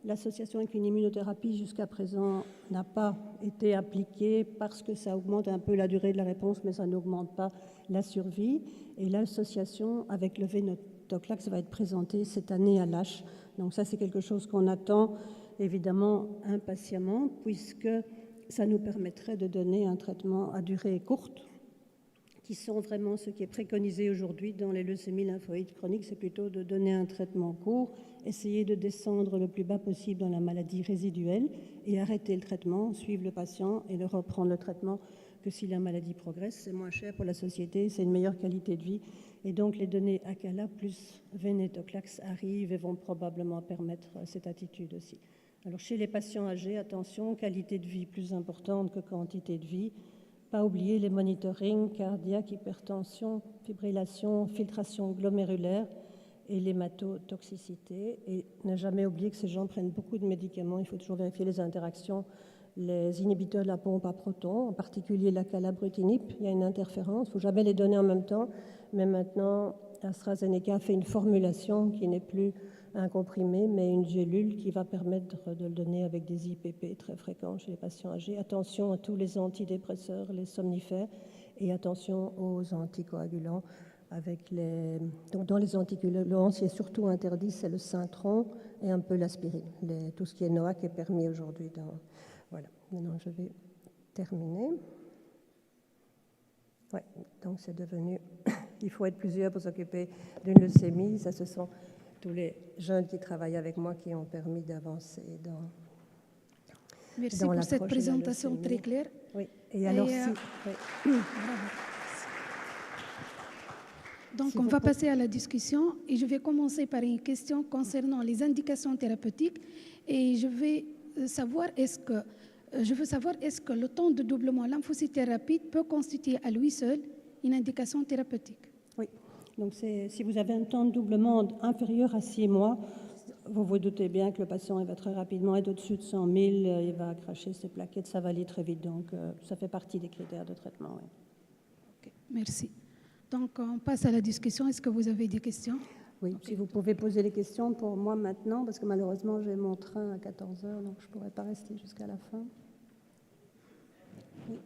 L'association avec une immunothérapie jusqu'à présent n'a pas été appliquée parce que ça augmente un peu la durée de la réponse, mais ça n'augmente pas la survie. Et l'association avec le Venetoclax va être présentée cette année à l'ASH. Donc ça, c'est quelque chose qu'on attend évidemment impatiemment, puisque ça nous permettrait de donner un traitement à durée courte, qui sont vraiment ce qui est préconisé aujourd'hui dans les leucémies lymphoïdes chroniques, c'est plutôt de donner un traitement court, essayer de descendre le plus bas possible dans la maladie résiduelle et arrêter le traitement, suivre le patient et le reprendre le traitement, que si la maladie progresse, c'est moins cher pour la société, c'est une meilleure qualité de vie. Et donc les données ACALA plus Venetoclax arrivent et vont probablement permettre cette attitude aussi. Alors chez les patients âgés, attention, qualité de vie plus importante que quantité de vie. Pas oublier les monitorings cardiaques, hypertension, fibrillation, filtration glomérulaire et l'hématotoxicité. Et ne jamais oublier que ces gens prennent beaucoup de médicaments. Il faut toujours vérifier les interactions. Les inhibiteurs de la pompe à protons, en particulier l'acalabrutinib, il y a une interférence. Il ne faut jamais les donner en même temps. Mais maintenant, AstraZeneca fait une formulation qui n'est plus un comprimé, mais une gélule qui va permettre de le donner avec des IPP très fréquents chez les patients âgés. Attention à tous les antidépresseurs, les somnifères, et attention aux anticoagulants avec donc dans les anticoagulants, ce qui est surtout interdit, c'est le Syntron et un peu l'aspirine. Tout ce qui est NOAC est permis aujourd'hui. Voilà, maintenant je vais terminer. Ouais, donc c'est devenu... Il faut être plusieurs pour s'occuper d'une leucémie. Ça, ce sont tous les jeunes qui travaillent avec moi qui ont permis d'avancer dans... Merci pour cette présentation très claire. Oui, et alors oui. Donc, on va passer à la discussion et je vais commencer par une question concernant les indications thérapeutiques et je veux savoir est-ce que le temps de doublement lymphocyte rapide peut constituer à lui seul une indication thérapeutique. Oui, donc si vous avez un temps de doublement inférieur à 6 mois, vous vous doutez bien que le patient il va très rapidement être au-dessus de 100 000, il va cracher ses plaquettes, ça va aller très vite, donc ça fait partie des critères de traitement. Oui. Okay, merci. Donc, on passe à la discussion. Est-ce que vous avez des questions? Oui, okay. Si vous pouvez poser les questions pour moi maintenant, parce que malheureusement, j'ai mon train à 14 heures, donc je ne pourrai pas rester jusqu'à la fin. Oui.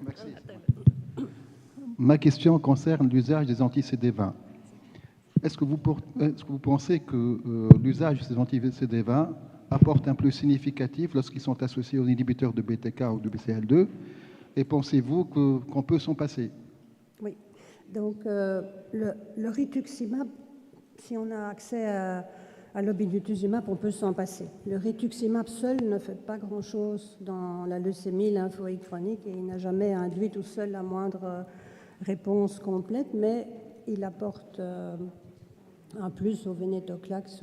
Merci. Ma question concerne l'usage des anti-CD20. Est-ce que vous pensez que l'usage de ces anti-CD20 apporte un plus significatif lorsqu'ils sont associés aux inhibiteurs de BTK ou de BCL2? Et pensez-vous qu'on peut s'en passer? Oui. Donc, le rituximab, si on a accès à l'obinutuzumab, on peut s'en passer. Le rituximab seul ne fait pas grand-chose dans la leucémie lymphoïde chronique et il n'a jamais induit tout seul la moindre réponse complète, mais il apporte un plus au venetoclax.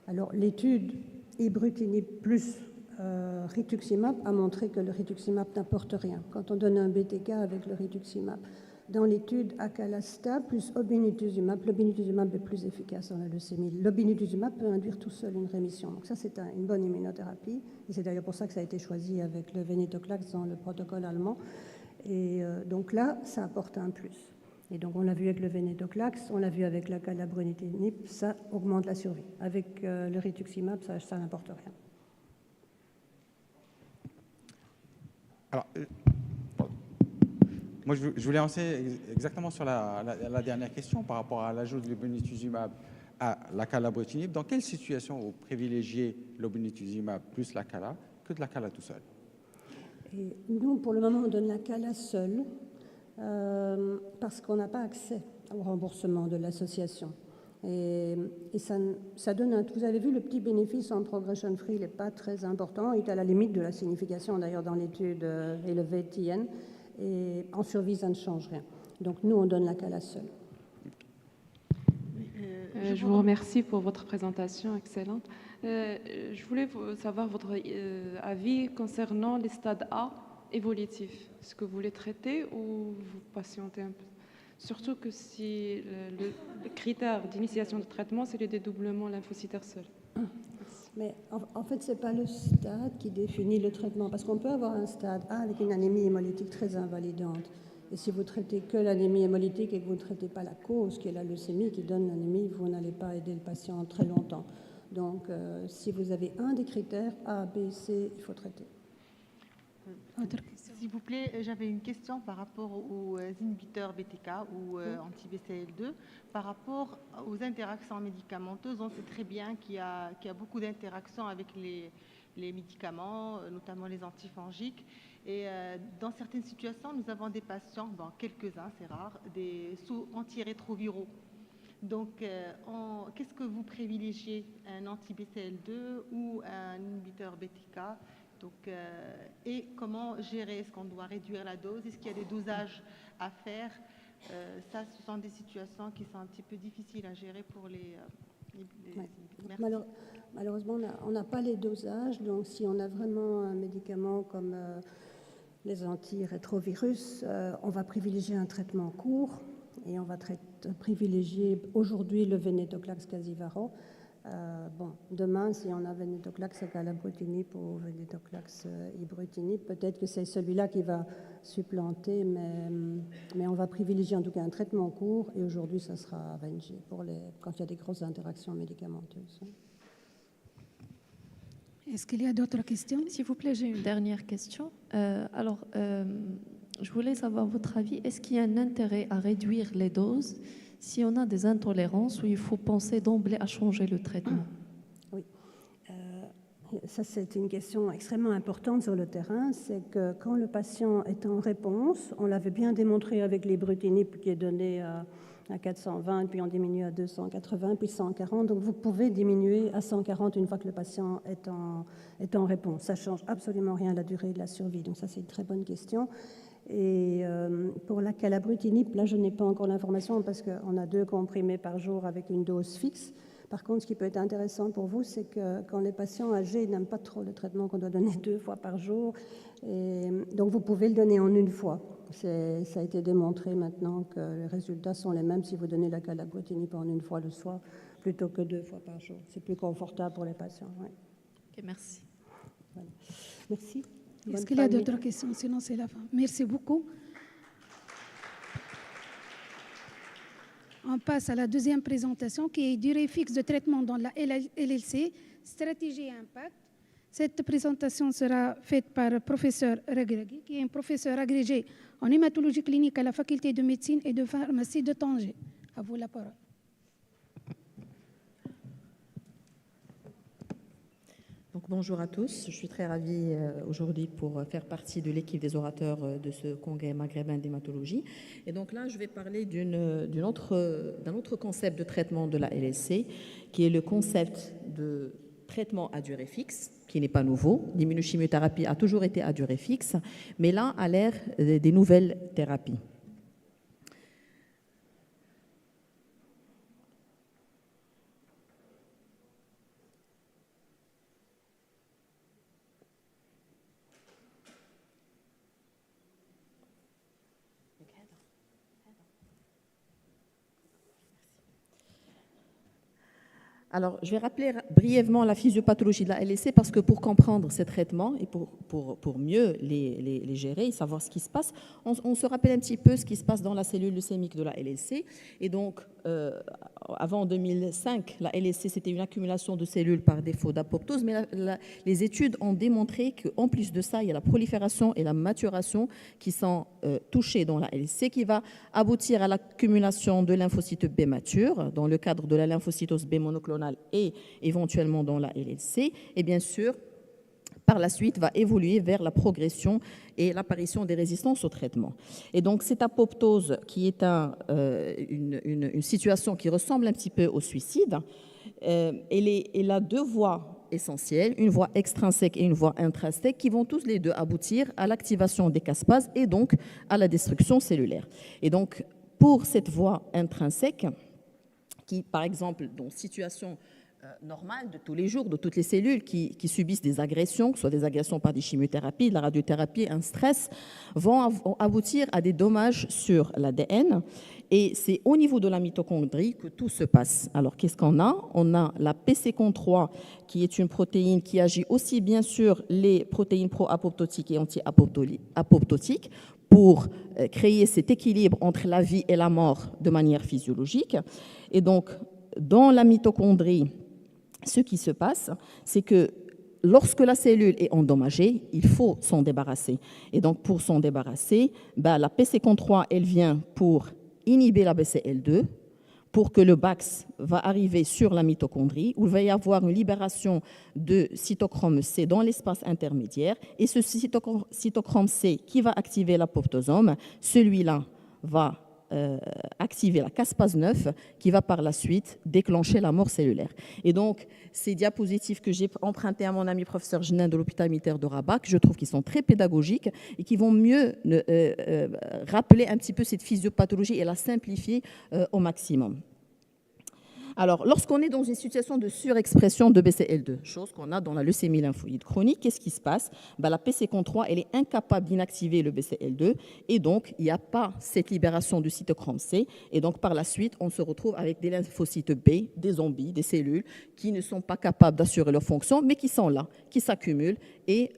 Alors, l'étude ibrutinib plus rituximab a montré que le rituximab n'apporte rien. Quand on donne un BTK avec le rituximab, dans l'étude Acalasta plus obinutuzumab, l'obinutuzumab est plus efficace dans la leucémie. L'obinutuzumab peut induire tout seul une rémission. Donc ça, c'est une bonne immunothérapie. Et c'est d'ailleurs pour ça que ça a été choisi avec le venetoclax dans le protocole allemand. Et donc là, ça apporte un plus. Et donc on l'a vu avec le venetoclax, on l'a vu avec la calabrutinib, ça augmente la survie. Avec le rituximab, ça n'apporte rien. Alors, moi, je voulais lancer exactement sur la dernière question par rapport à l'ajout de l'obinutuzumab à la calabrutinib. Dans quelle situation vous privilégiez l'obinutuzumab plus la cala que de la cala tout seul? Et nous, pour le moment, on donne la cala seule parce qu'on n'a pas accès au remboursement de l'association. Et ça donne vous avez vu, le petit bénéfice en progression free, il n'est pas très important. Il est à la limite de la signification, d'ailleurs, dans l'étude élevée TN. Et en survie, ça ne change rien. Donc, nous, on donne la cala seule. Je vous remercie pour votre présentation excellente. Je voulais savoir votre avis concernant les stades A évolutifs. Est-ce que vous les traitez ou vous patientez un peu? Surtout que si le critère d'initiation de traitement, c'est le dédoublement lymphocytaire seul. Mais en fait, ce n'est pas le stade qui définit le traitement, parce qu'on peut avoir un stade A avec une anémie hémolytique très invalidante. Et si vous traitez que l'anémie hémolytique et que vous ne traitez pas la cause, qui est la leucémie, qui donne l'anémie, vous n'allez pas aider le patient très longtemps. Donc, si vous avez un des critères A, B, C, il faut traiter. S'il vous plaît, j'avais une question par rapport aux inhibiteurs BTK ou anti-BCL2. Par rapport aux interactions médicamenteuses, on sait très bien qu'il y a beaucoup d'interactions avec les médicaments, notamment les antifongiques. Et dans certaines situations, nous avons des patients, bon, quelques-uns, c'est rare, des sous antirétroviraux. Donc, qu'est-ce que vous privilégiez, un anti-BCL2 ou un inhibiteur BTK? Donc, et comment gérer? Est-ce qu'on doit réduire la dose? Est-ce qu'il y a des dosages à faire? Ça, ce sont des situations qui sont un petit peu difficiles à gérer pour les ouais. Malheureusement, on n'a pas les dosages. Donc, si on a vraiment un médicament comme les antirétrovirus, on va privilégier un traitement court et on va privilégier aujourd'hui le venetoclax Casivaro. Bon, demain, si on a vénétoclax acalabrutinib ou vénétoclax ibrutinib, peut-être que c'est celui-là qui va supplanter, mais on va privilégier en tout cas un traitement court, et aujourd'hui, ça sera Avengy quand il y a des grosses interactions médicamenteuses. Est-ce qu'il y a d'autres questions? S'il vous plaît, j'ai une dernière question. Je voulais savoir votre avis. Est-ce qu'il y a un intérêt à réduire les doses si on a des intolérances ou il faut penser d'emblée à changer le traitement? Oui. Ça, c'est une question extrêmement importante sur le terrain. C'est que quand le patient est en réponse, on l'avait bien démontré avec l'ibrutinib qui est donné à 420, puis on diminue à 280, puis 140. Donc, vous pouvez diminuer à 140 une fois que le patient est en réponse. Ça ne change absolument rien à la durée de la survie. Donc, ça, c'est une très bonne question. Et pour la calabrutinib, là, je n'ai pas encore l'information parce qu'on a 2 comprimés par jour avec une dose fixe. Par contre, ce qui peut être intéressant pour vous, c'est que quand les patients âgés n'aiment pas trop le traitement qu'on doit donner 2 fois par jour, et donc vous pouvez le donner en une fois. Ça a été démontré maintenant que les résultats sont les mêmes si vous donnez la calabrutinib en une fois le soir plutôt que 2 fois par jour. C'est plus confortable pour les patients. Ouais. Ok, merci. Voilà. Merci. Est-ce qu'il y a d'autres questions? Sinon, c'est la fin. Merci beaucoup. On passe à la deuxième présentation qui est durée fixe de traitement dans la LLC, stratégie et impact. Cette présentation sera faite par le professeur Regragui, qui est un professeur agrégé en hématologie clinique à la faculté de médecine et de pharmacie de Tanger. À vous la parole. Donc, bonjour à tous, je suis très ravie aujourd'hui pour faire partie de l'équipe des orateurs de ce congrès maghrébin d'hématologie. Et donc là, je vais parler d'un autre concept de traitement de la LSC, qui est le concept de traitement à durée fixe, qui n'est pas nouveau. L'immunochimiothérapie a toujours été à durée fixe, mais là, à l'ère des nouvelles thérapies. Alors, je vais rappeler brièvement la physiopathologie de la LSC parce que pour comprendre ces traitements et pour mieux les gérer et savoir ce qui se passe, on se rappelle un petit peu ce qui se passe dans la cellule leucémique de la LSC. Et donc, avant 2005, la LSC, c'était une accumulation de cellules par défaut d'apoptose, mais les études ont démontré qu'en plus de ça, il y a la prolifération et la maturation qui sont touchées dans la LSC, qui va aboutir à l'accumulation de lymphocytes B matures dans le cadre de la lymphocytose B monoclonale et éventuellement dans la LLC, et bien sûr, par la suite, va évoluer vers la progression et l'apparition des résistances au traitement. Et donc, cette apoptose, qui est une situation qui ressemble un petit peu au suicide, elle a 2 voies essentielles, une voie extrinsèque et une voie intrinsèque, qui vont tous les 2 aboutir à l'activation des caspases et donc à la destruction cellulaire. Et donc, pour cette voie intrinsèque, qui, par exemple, dans situation normale de tous les jours, de toutes les cellules qui subissent des agressions, que ce soit des agressions par des chimiothérapies, de la radiothérapie, un stress, vont aboutir à des dommages sur l'ADN. Et c'est au niveau de la mitochondrie que tout se passe. Alors, qu'est-ce qu'on a? On a la PCCON3, qui est une protéine qui agit aussi bien sur les protéines pro-apoptotiques et anti-apoptotiques pour créer cet équilibre entre la vie et la mort de manière physiologique. Et donc, dans la mitochondrie, ce qui se passe, c'est que lorsque la cellule est endommagée, il faut s'en débarrasser. Et donc, pour s'en débarrasser, la PCCON3, elle vient pour inhiber la BCL2, pour que le BAX va arriver sur la mitochondrie, où il va y avoir une libération de cytochrome C dans l'espace intermédiaire. Et ce cytochrome C qui va activer l'apoptosome, celui-là va activer la caspase 9 qui va par la suite déclencher la mort cellulaire. Et donc, ces diapositives que j'ai empruntées à mon ami professeur Genin de l'hôpital militaire de Rabat, je trouve qu'ils sont très pédagogiques et qui vont mieux rappeler un petit peu cette physiopathologie et la simplifier au maximum. Alors, lorsqu'on est dans une situation de surexpression de BCL2, chose qu'on a dans la leucémie lymphoïde chronique, qu'est-ce qui se passe? La PCCON3, elle est incapable d'inactiver le BCL2 et donc il n'y a pas cette libération du cytochrome C. Et donc, par la suite, on se retrouve avec des lymphocytes B, des zombies, des cellules qui ne sont pas capables d'assurer leur fonction, mais qui sont là, qui s'accumulent et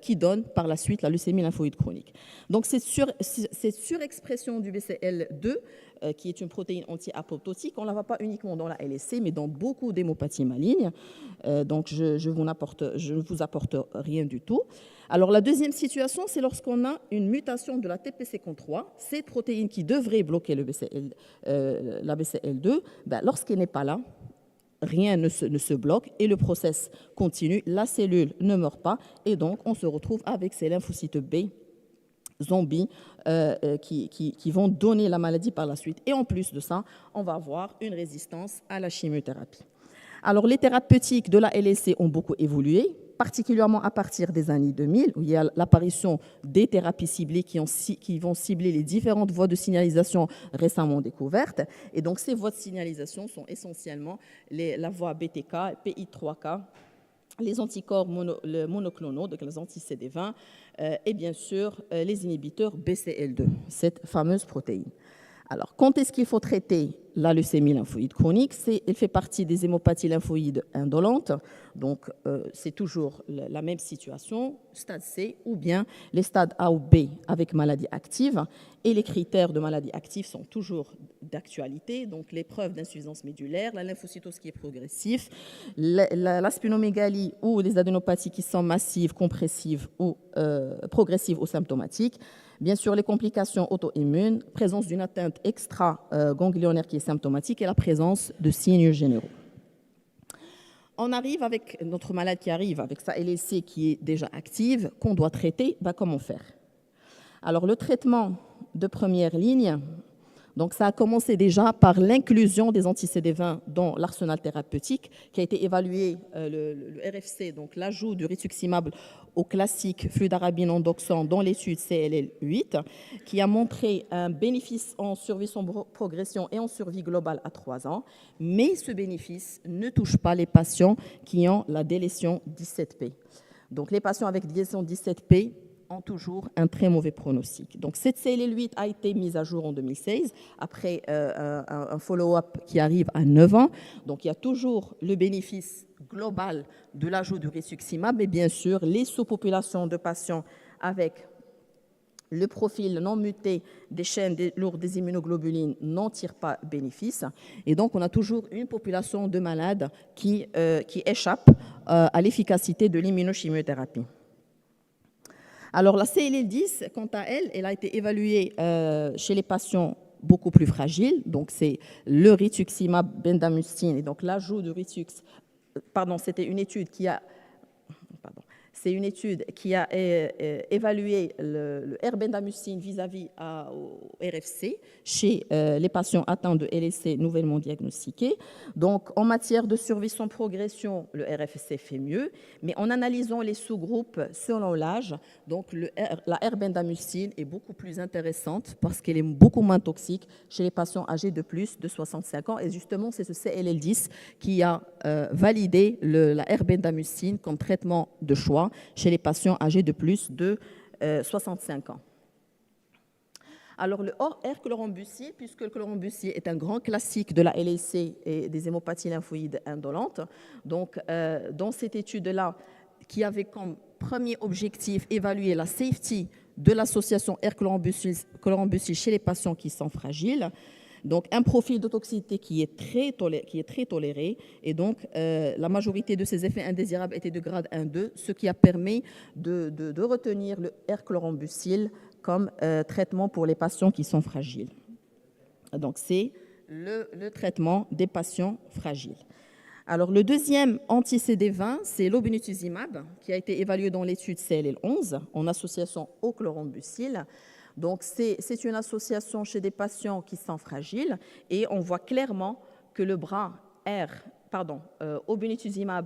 qui donnent par la suite la leucémie lymphoïde chronique. Donc, cette surexpression du BCL2, qui est une protéine anti-apoptotique, on ne la voit pas uniquement dans la LSC, mais dans beaucoup d'hémopathies malignes. Donc, je ne vous apporte rien du tout. Alors, la deuxième situation, c'est lorsqu'on a une mutation de la TPCCON3, cette protéine qui devrait bloquer la BCL2, lorsqu'elle n'est pas là, rien ne se bloque et le process continue, la cellule ne meurt pas et donc on se retrouve avec ces lymphocytes B zombies qui vont donner la maladie par la suite. Et en plus de ça, on va avoir une résistance à la chimiothérapie. Alors, les thérapeutiques de la LSC ont beaucoup évolué, particulièrement à partir des années 2000, où il y a l'apparition des thérapies ciblées qui vont cibler les différentes voies de signalisation récemment découvertes. Et donc, ces voies de signalisation sont essentiellement la voie BTK, PI3K, les anticorps monoclonaux, donc les anti-CD20, et bien sûr les inhibiteurs BCL2, cette fameuse protéine. Alors, quand est-ce qu'il faut traiter la leucémie lymphoïde chronique? Elle fait partie des hémopathies lymphoïdes indolentes, donc c'est toujours la même situation, stade C, ou bien les stades A ou B avec maladie active. Et les critères de maladie active sont toujours d'actualité, donc l'épreuve d'insuffisance médulaire, la lymphocytose qui est progressive, la splénomégalie ou les adénopathies qui sont massives, compressives ou progressives ou symptomatiques. Bien sûr, les complications auto-immunes, présence d'une atteinte extra-ganglionnaire qui est symptomatique et la présence de signes généraux. On arrive avec notre malade qui arrive avec sa LSC qui est déjà active, qu'on doit traiter, comment faire? Alors, le traitement de première ligne, donc ça a commencé déjà par l'inclusion des anti-CD20 dans l'arsenal thérapeutique qui a été évalué, le RFC, donc l'ajout du rituximab au classique fludarabine endoxan dans l'étude CLL8, qui a montré un bénéfice en survie sans progression et en survie globale à 3 ans, mais ce bénéfice ne touche pas les patients qui ont la délétion 17P. Donc les patients avec délétion 17P ont toujours un très mauvais pronostic. Donc cette CLL8 a été mise à jour en 2016, après un follow-up qui arrive à 9 ans. Donc il y a toujours le bénéfice global de l'ajout du rituximab, mais bien sûr, les sous-populations de patients avec le profil non muté des chaînes lourdes des immunoglobulines n'en tirent pas bénéfice. Et donc, on a toujours une population de malades qui échappe à l'efficacité de l'immunochimiothérapie. Alors, la CLL10, quant à elle, elle a été évaluée chez les patients beaucoup plus fragiles. Donc, c'est le rituximab bendamustine et donc l'ajout de c'était une étude qui a... C'est une étude qui a évalué le R-bendamustine vis-à-vis au RFC chez les patients atteints de LSC nouvellement diagnostiqués. Donc, en matière de survie sans progression, le RFC fait mieux, mais en analysant les sous-groupes selon l'âge, donc la R-bendamustine est beaucoup plus intéressante parce qu'elle est beaucoup moins toxique chez les patients âgés de plus de 65 ans. Et justement, c'est ce CLL10 qui a validé la R-bendamustine comme traitement de choix chez les patients âgés de plus de 65 ans. Alors, le R-chlorambucil, puisque le chlorambucil est un grand classique de la LSC et des hémopathies lymphoïdes indolentes, donc dans cette étude-là, qui avait comme premier objectif évaluer la safety de l'association R-chlorambucil chez les patients qui sont fragiles, donc un profil de toxicité qui est très toléré, et donc la majorité de ces effets indésirables étaient de grade 1-2, ce qui a permis de retenir le R-chlorambucil comme traitement pour les patients qui sont fragiles. Donc c'est le traitement des patients fragiles. Alors le deuxième anti-CD20, c'est l'obinutuzumab, qui a été évalué dans l'étude CLL11 en association au chlorambucil. Donc, c'est une association chez des patients qui sont fragiles et on voit clairement que le bras obinutuzumab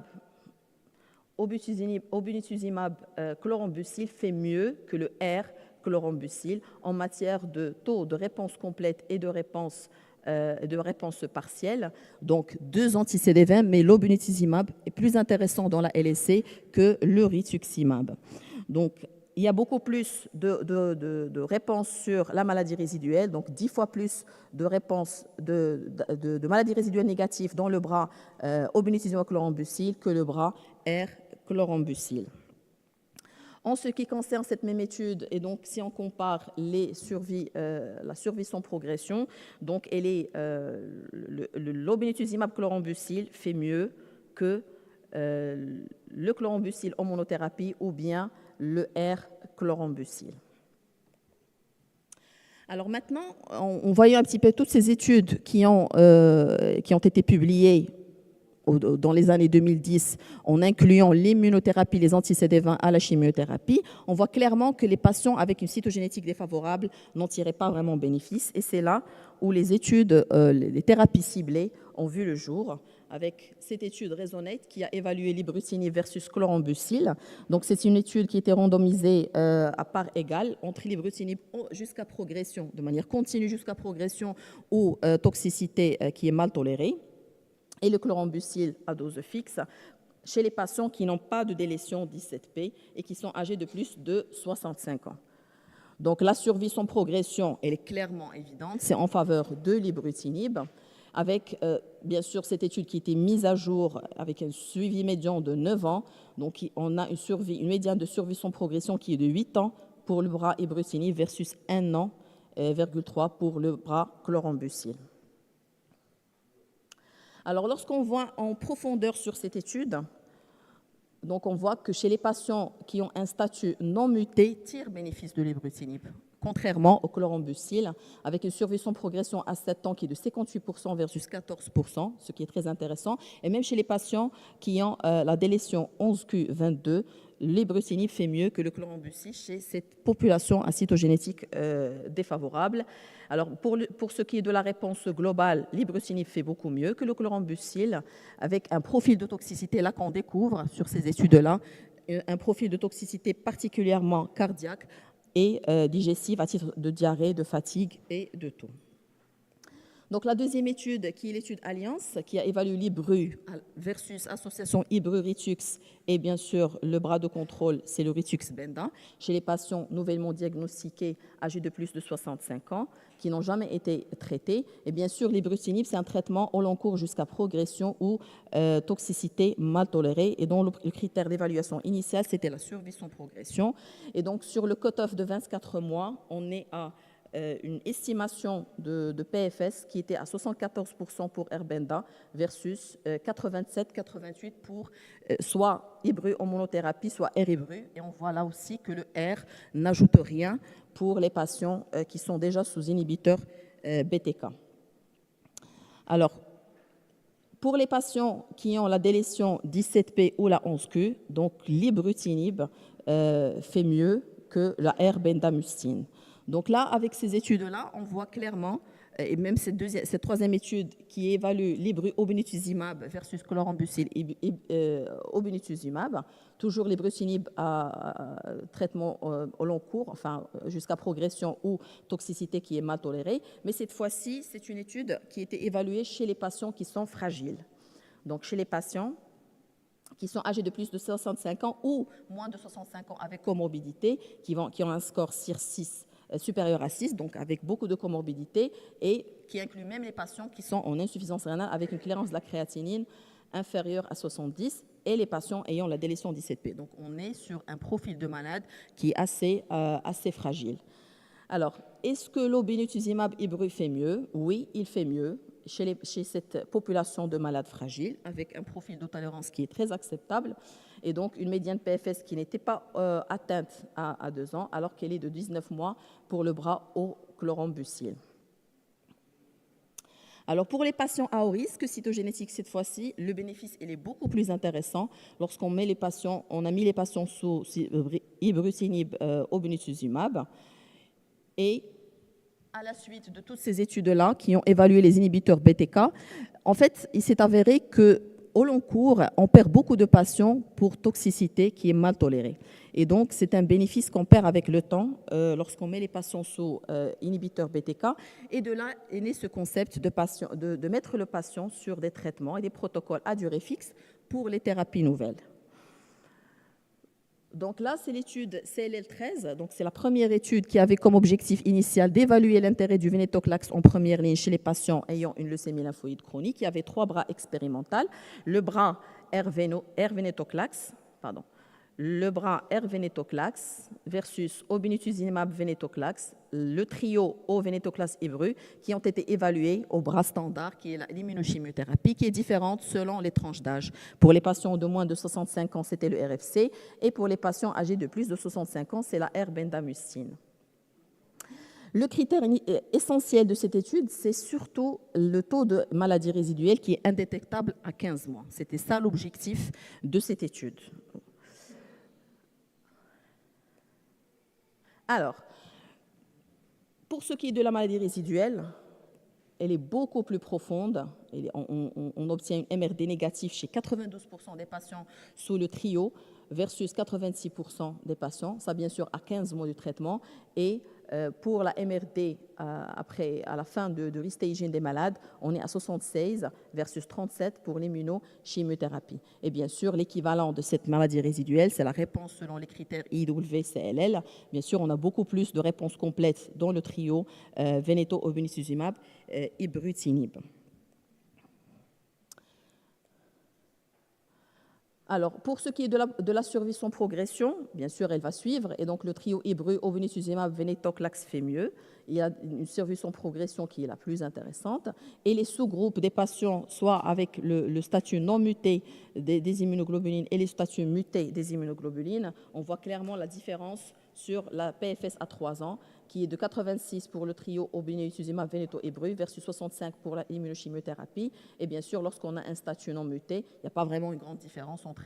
chlorambucil fait mieux que le R chlorambucil en matière de taux de réponse complète et de réponse de réponse partielle, donc 2 anti-CD20, mais l'obinutuzumab est plus intéressant dans la LSC que le rituximab. Donc, il y a beaucoup plus de réponses sur la maladie résiduelle, donc 10 fois plus de réponses de maladies résiduelles négatives dans le bras obinutuzumab chlorambucil que le bras R-chlorambucil. En ce qui concerne cette même étude, et donc si on compare la survie sans progression, donc l'obinutuzumab chlorambucil fait mieux que le chlorambucil en monothérapie ou bien le R-chlorambucil. Alors maintenant, on voyait un petit peu toutes ces études qui ont été publiées dans les années 2010, en incluant l'immunothérapie, les anti-CD20 à la chimiothérapie. On voit clairement que les patients avec une cytogénétique défavorable n'en tiraient pas vraiment bénéfice. Et c'est là où les études, les thérapies ciblées ont vu le jour, avec cette étude Resonate qui a évalué l'ibrutinib versus chlorambucil. Donc c'est une étude qui était randomisée à part égale entre l'ibrutinib jusqu'à progression, de manière continue jusqu'à progression ou toxicité qui est mal tolérée, et le chlorambucil à dose fixe chez les patients qui n'ont pas de délétion 17P et qui sont âgés de plus de 65 ans. Donc la survie sans progression, elle est clairement évidente, c'est en faveur de l'ibrutinib, avec bien sûr cette étude qui a été mise à jour avec un suivi médian de 9 ans. Donc on a une médiane de survie sans progression qui est de 8 ans pour le bras ibrutinib versus 1 an, 3 pour le bras chlorambucil. Alors, lorsqu'on voit en profondeur sur cette étude, donc on voit que chez les patients qui ont un statut non muté, tirent bénéfice de l'ibrutinib, contrairement au chlorambucil, avec une survie sans progression à 7 ans qui est de 58% versus 14%, ce qui est très intéressant. Et même chez les patients qui ont la délétion 11q22, l'ibrutinib fait mieux que le chlorambucil chez cette population à cytogénétique défavorable. Alors, pour ce qui est de la réponse globale, l'ibrutinib fait beaucoup mieux que le chlorambucil, avec un profil de toxicité, là qu'on découvre sur ces études-là, un profil de toxicité particulièrement cardiaque et digestive à titre de diarrhée, de fatigue et de taux. Donc la deuxième étude, qui est l'étude Alliance, qui a évalué l'Ibru versus association Ibru-Ritux, et bien sûr le bras de contrôle, c'est le Ritux-Benda, chez les patients nouvellement diagnostiqués âgés de plus de 65 ans, qui n'ont jamais été traités. Et bien sûr, l'ibrutinib, c'est un traitement au long cours jusqu'à progression ou toxicité mal tolérée, et dont le critère d'évaluation initiale, c'était la survie sans progression. Et donc sur le cut-off de 24 mois, on est à une estimation de PFS qui était à 74% pour R-Benda versus 87-88% pour soit Ibru en monothérapie, soit R-Ibru. Et on voit là aussi que le R n'ajoute rien pour les patients qui sont déjà sous inhibiteur BTK. Alors, pour les patients qui ont la délétion 17P ou la 11Q, donc l'ibrutinib fait mieux que la R-bendamustine. Donc là, avec ces études-là, on voit clairement, et même cette troisième étude qui évalue l'ibru-obinutuzumab versus chlorambucil obinutuzumab, toujours l'ibrutinib à traitement au long cours, enfin jusqu'à progression ou toxicité qui est mal tolérée, mais cette fois-ci, c'est une étude qui a été évaluée chez les patients qui sont fragiles. Donc chez les patients qui sont âgés de plus de 65 ans ou moins de 65 ans avec comorbidité, qui ont un score CIR6 supérieur à 6, donc avec beaucoup de comorbidités, et qui inclut même les patients qui sont en insuffisance rénale avec une clairance de la créatinine inférieure à 70 et les patients ayant la délétion 17P. Donc on est sur un profil de malade qui est assez fragile. Alors, est-ce que l'obinutuzumab Ibru fait mieux? Oui, il fait mieux chez cette population de malades fragiles, avec un profil de tolérance qui est très acceptable, et donc une médiane PFS qui n'était pas atteinte à 2 ans, alors qu'elle est de 19 mois pour le bras au chlorambucil. Alors pour les patients à haut risque cytogénétique cette fois-ci, le bénéfice il est beaucoup plus intéressant lorsqu'on met les patients, on a mis les patients sous ibrutinib obinutuzumab, et à la suite de toutes ces études-là qui ont évalué les inhibiteurs BTK, en fait, il s'est avéré que au long cours, on perd beaucoup de patients pour toxicité qui est mal tolérée. Et donc, c'est un bénéfice qu'on perd avec le temps lorsqu'on met les patients sous inhibiteurs BTK. Et de là est né ce concept de mettre le patient sur des traitements et des protocoles à durée fixe pour les thérapies nouvelles. Donc là, c'est l'étude CLL13. Donc c'est la première étude qui avait comme objectif initial d'évaluer l'intérêt du venetoclax en première ligne chez les patients ayant une leucémie lymphoïde chronique. Il y avait 3 bras expérimentaux. Le bras R-venetoclax, le bras R-venetoclax versus obinutuzumab venetoclax, le trio O-venetoclax Ibru, qui ont été évalués au bras standard, qui est l'immunochimiothérapie, qui est différente selon les tranches d'âge. Pour les patients de moins de 65 ans, c'était le RFC, et pour les patients âgés de plus de 65 ans, c'est la R-bendamustine. Le critère essentiel de cette étude, c'est surtout le taux de maladie résiduelle qui est indétectable à 15 mois. C'était ça l'objectif de cette étude. Alors, pour ce qui est de la maladie résiduelle, elle est beaucoup plus profonde. On obtient une MRD négative chez 92% des patients sous le trio versus 86% des patients, ça bien sûr à 15 mois de traitement. Et pour la MRD, à la fin de restaging des malades, on est à 76 versus 37 pour l'immunochimiothérapie. Et bien sûr, l'équivalent de cette maladie résiduelle, c'est la réponse selon les critères IWCLL. Bien sûr, on a beaucoup plus de réponses complètes dans le trio veneto-obinutuzumab ibrutinib. Alors, pour ce qui est de la survie sans progression, bien sûr, elle va suivre. Et donc, le trio Ibru, obinutuzumab, venetoclax fait mieux. Il y a une survie sans progression qui est la plus intéressante. Et les sous-groupes des patients, soit avec le statut non muté des immunoglobulines et les statuts mutés des immunoglobulines, on voit clairement la différence sur la PFS à 3 ans, qui est de 86 pour le trio obinutuzumab veneto-ibru versus 65 pour l'immunochimiothérapie. Et bien sûr, lorsqu'on a un statut non muté, il n'y a pas vraiment une grande différence entre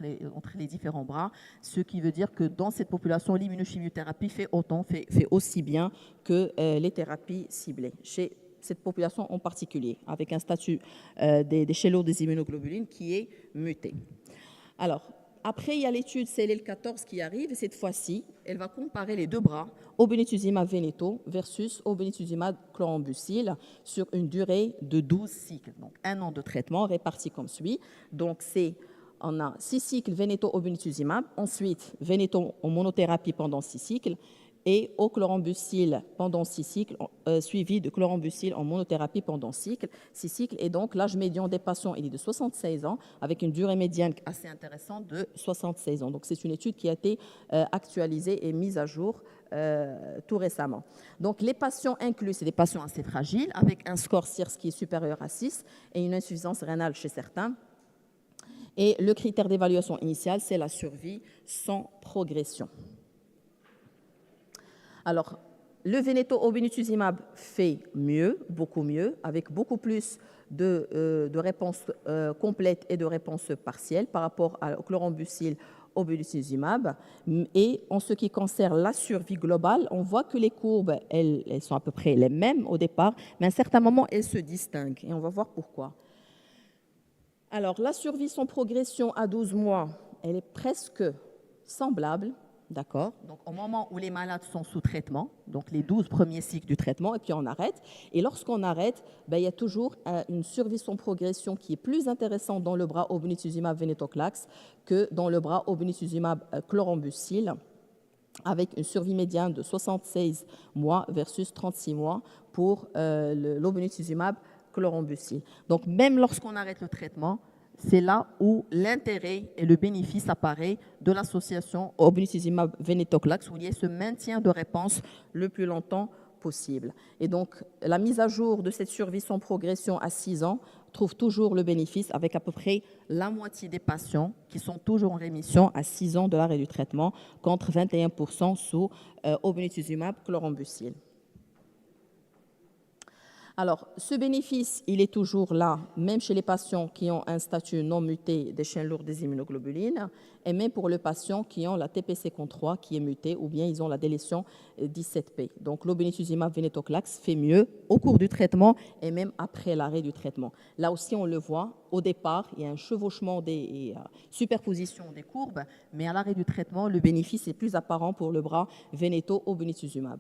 les différents bras, ce qui veut dire que dans cette population, l'immunochimiothérapie fait aussi bien que les thérapies ciblées. Chez cette population en particulier, avec un statut des chellos des immunoglobulines qui est muté. Alors, après, il y a l'étude CLL14 qui arrive, et cette fois-ci, elle va comparer les 2 bras, obinutuzumab veneto versus obinutuzumab chlorambucil, sur une durée de 12 cycles. Donc, 1 an de traitement réparti comme suit. Donc, on a 6 cycles veneto-obinutuzumab, ensuite veneto en monothérapie pendant 6 cycles, et au chlorambucil pendant 6 cycles, suivi de chlorambucil en monothérapie pendant 6 cycles. Et donc, l'âge médian des patients il est de 76 ans, avec une durée médiane assez intéressante de 76 ans. Donc, c'est une étude qui a été actualisée et mise à jour tout récemment. Donc, les patients inclus, c'est des patients assez fragiles, avec un score CIRS qui est supérieur à 6 et une insuffisance rénale chez certains. Et le critère d'évaluation initiale, c'est la survie sans progression. Alors, le veneto-obinutuzumab fait mieux, beaucoup mieux, avec beaucoup plus de réponses complètes et de réponses partielles par rapport au chlorambucil obinutuzumab. Et en ce qui concerne la survie globale, on voit que les courbes, elles sont à peu près les mêmes au départ, mais à un certain moment, elles se distinguent. Et on va voir pourquoi. Alors, la survie sans progression à 12 mois, elle est presque semblable. D'accord. Donc, au moment où les malades sont sous traitement, donc les 12 premiers cycles du traitement, et puis on arrête. Et lorsqu'on arrête, il y a toujours une survie sans progression qui est plus intéressante dans le bras obinutuzumab venetoclax que dans le bras obinutuzumab chlorambucil, avec une survie médiane de 76 mois versus 36 mois pour l'obinutuzumab chlorambucil. Donc, même lorsqu'on arrête le traitement, c'est là où l'intérêt et le bénéfice apparaît de l'association obinutuzumab venetoclax, où il y a ce maintien de réponse le plus longtemps possible. Et donc, la mise à jour de cette survie sans progression à 6 ans trouve toujours le bénéfice, avec à peu près la moitié des patients qui sont toujours en rémission à 6 ans de l'arrêt du traitement, contre 21% sous obinutuzumab chlorambucil. Alors, ce bénéfice, il est toujours là, même chez les patients qui ont un statut non muté des chaînes lourdes des immunoglobulines, et même pour les patients qui ont la TP53 qui est mutée, ou bien ils ont la délétion 17P. Donc, l'obinutuzumab venetoclax fait mieux au cours du traitement et même après l'arrêt du traitement. Là aussi, on le voit, au départ, il y a un chevauchement et superposition des courbes, mais à l'arrêt du traitement, le bénéfice est plus apparent pour le bras veneto-obinutuzumab.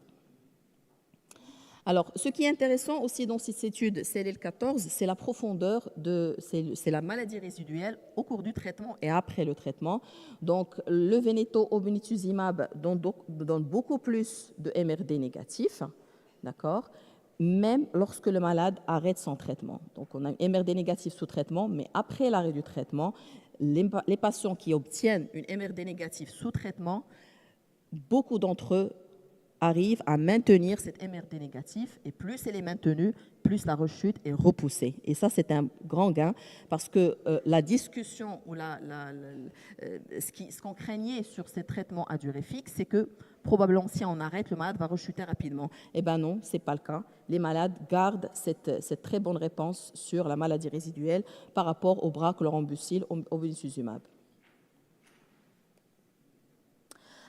Alors, ce qui est intéressant aussi dans cette étude CLL14, c'est la profondeur, c'est la maladie résiduelle au cours du traitement et après le traitement. Donc, le veneto-obinutuzumab donne beaucoup plus de MRD négatif, d'accord, même lorsque le malade arrête son traitement. Donc, on a un MRD négatif sous traitement, mais après l'arrêt du traitement, les patients qui obtiennent une MRD négative sous traitement, beaucoup d'entre eux arrive à maintenir cette MRD négatif, et plus elle est maintenue, plus la rechute est repoussée. Et ça, c'est un grand gain, parce que la discussion ou ce qu'on craignait sur ces traitements à durée fixe, c'est que probablement si on arrête, le malade va rechuter rapidement. Eh bien non, ce n'est pas le cas. Les malades gardent cette très bonne réponse sur la maladie résiduelle par rapport au bras chlorambucil obinutuzumab.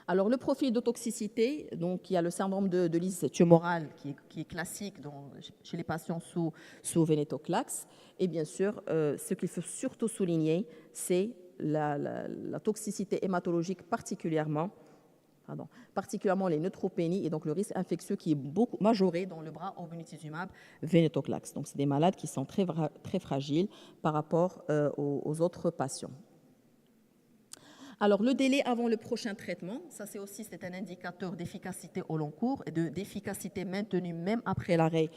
Alors, le profil de toxicité, donc il y a le syndrome de lyse tumorale qui est classique chez les patients sous venetoclax. Et bien sûr, ce qu'il faut surtout souligner, c'est la toxicité hématologique, particulièrement les neutropénies et donc le risque infectieux qui est beaucoup majoré dans le bras obinutuzumab venetoclax. Donc, c'est des malades qui sont très, très fragiles par rapport aux autres patients. Alors, le délai avant le prochain traitement, ça c'est un indicateur d'efficacité au long cours et d'efficacité maintenue même après l'arrêt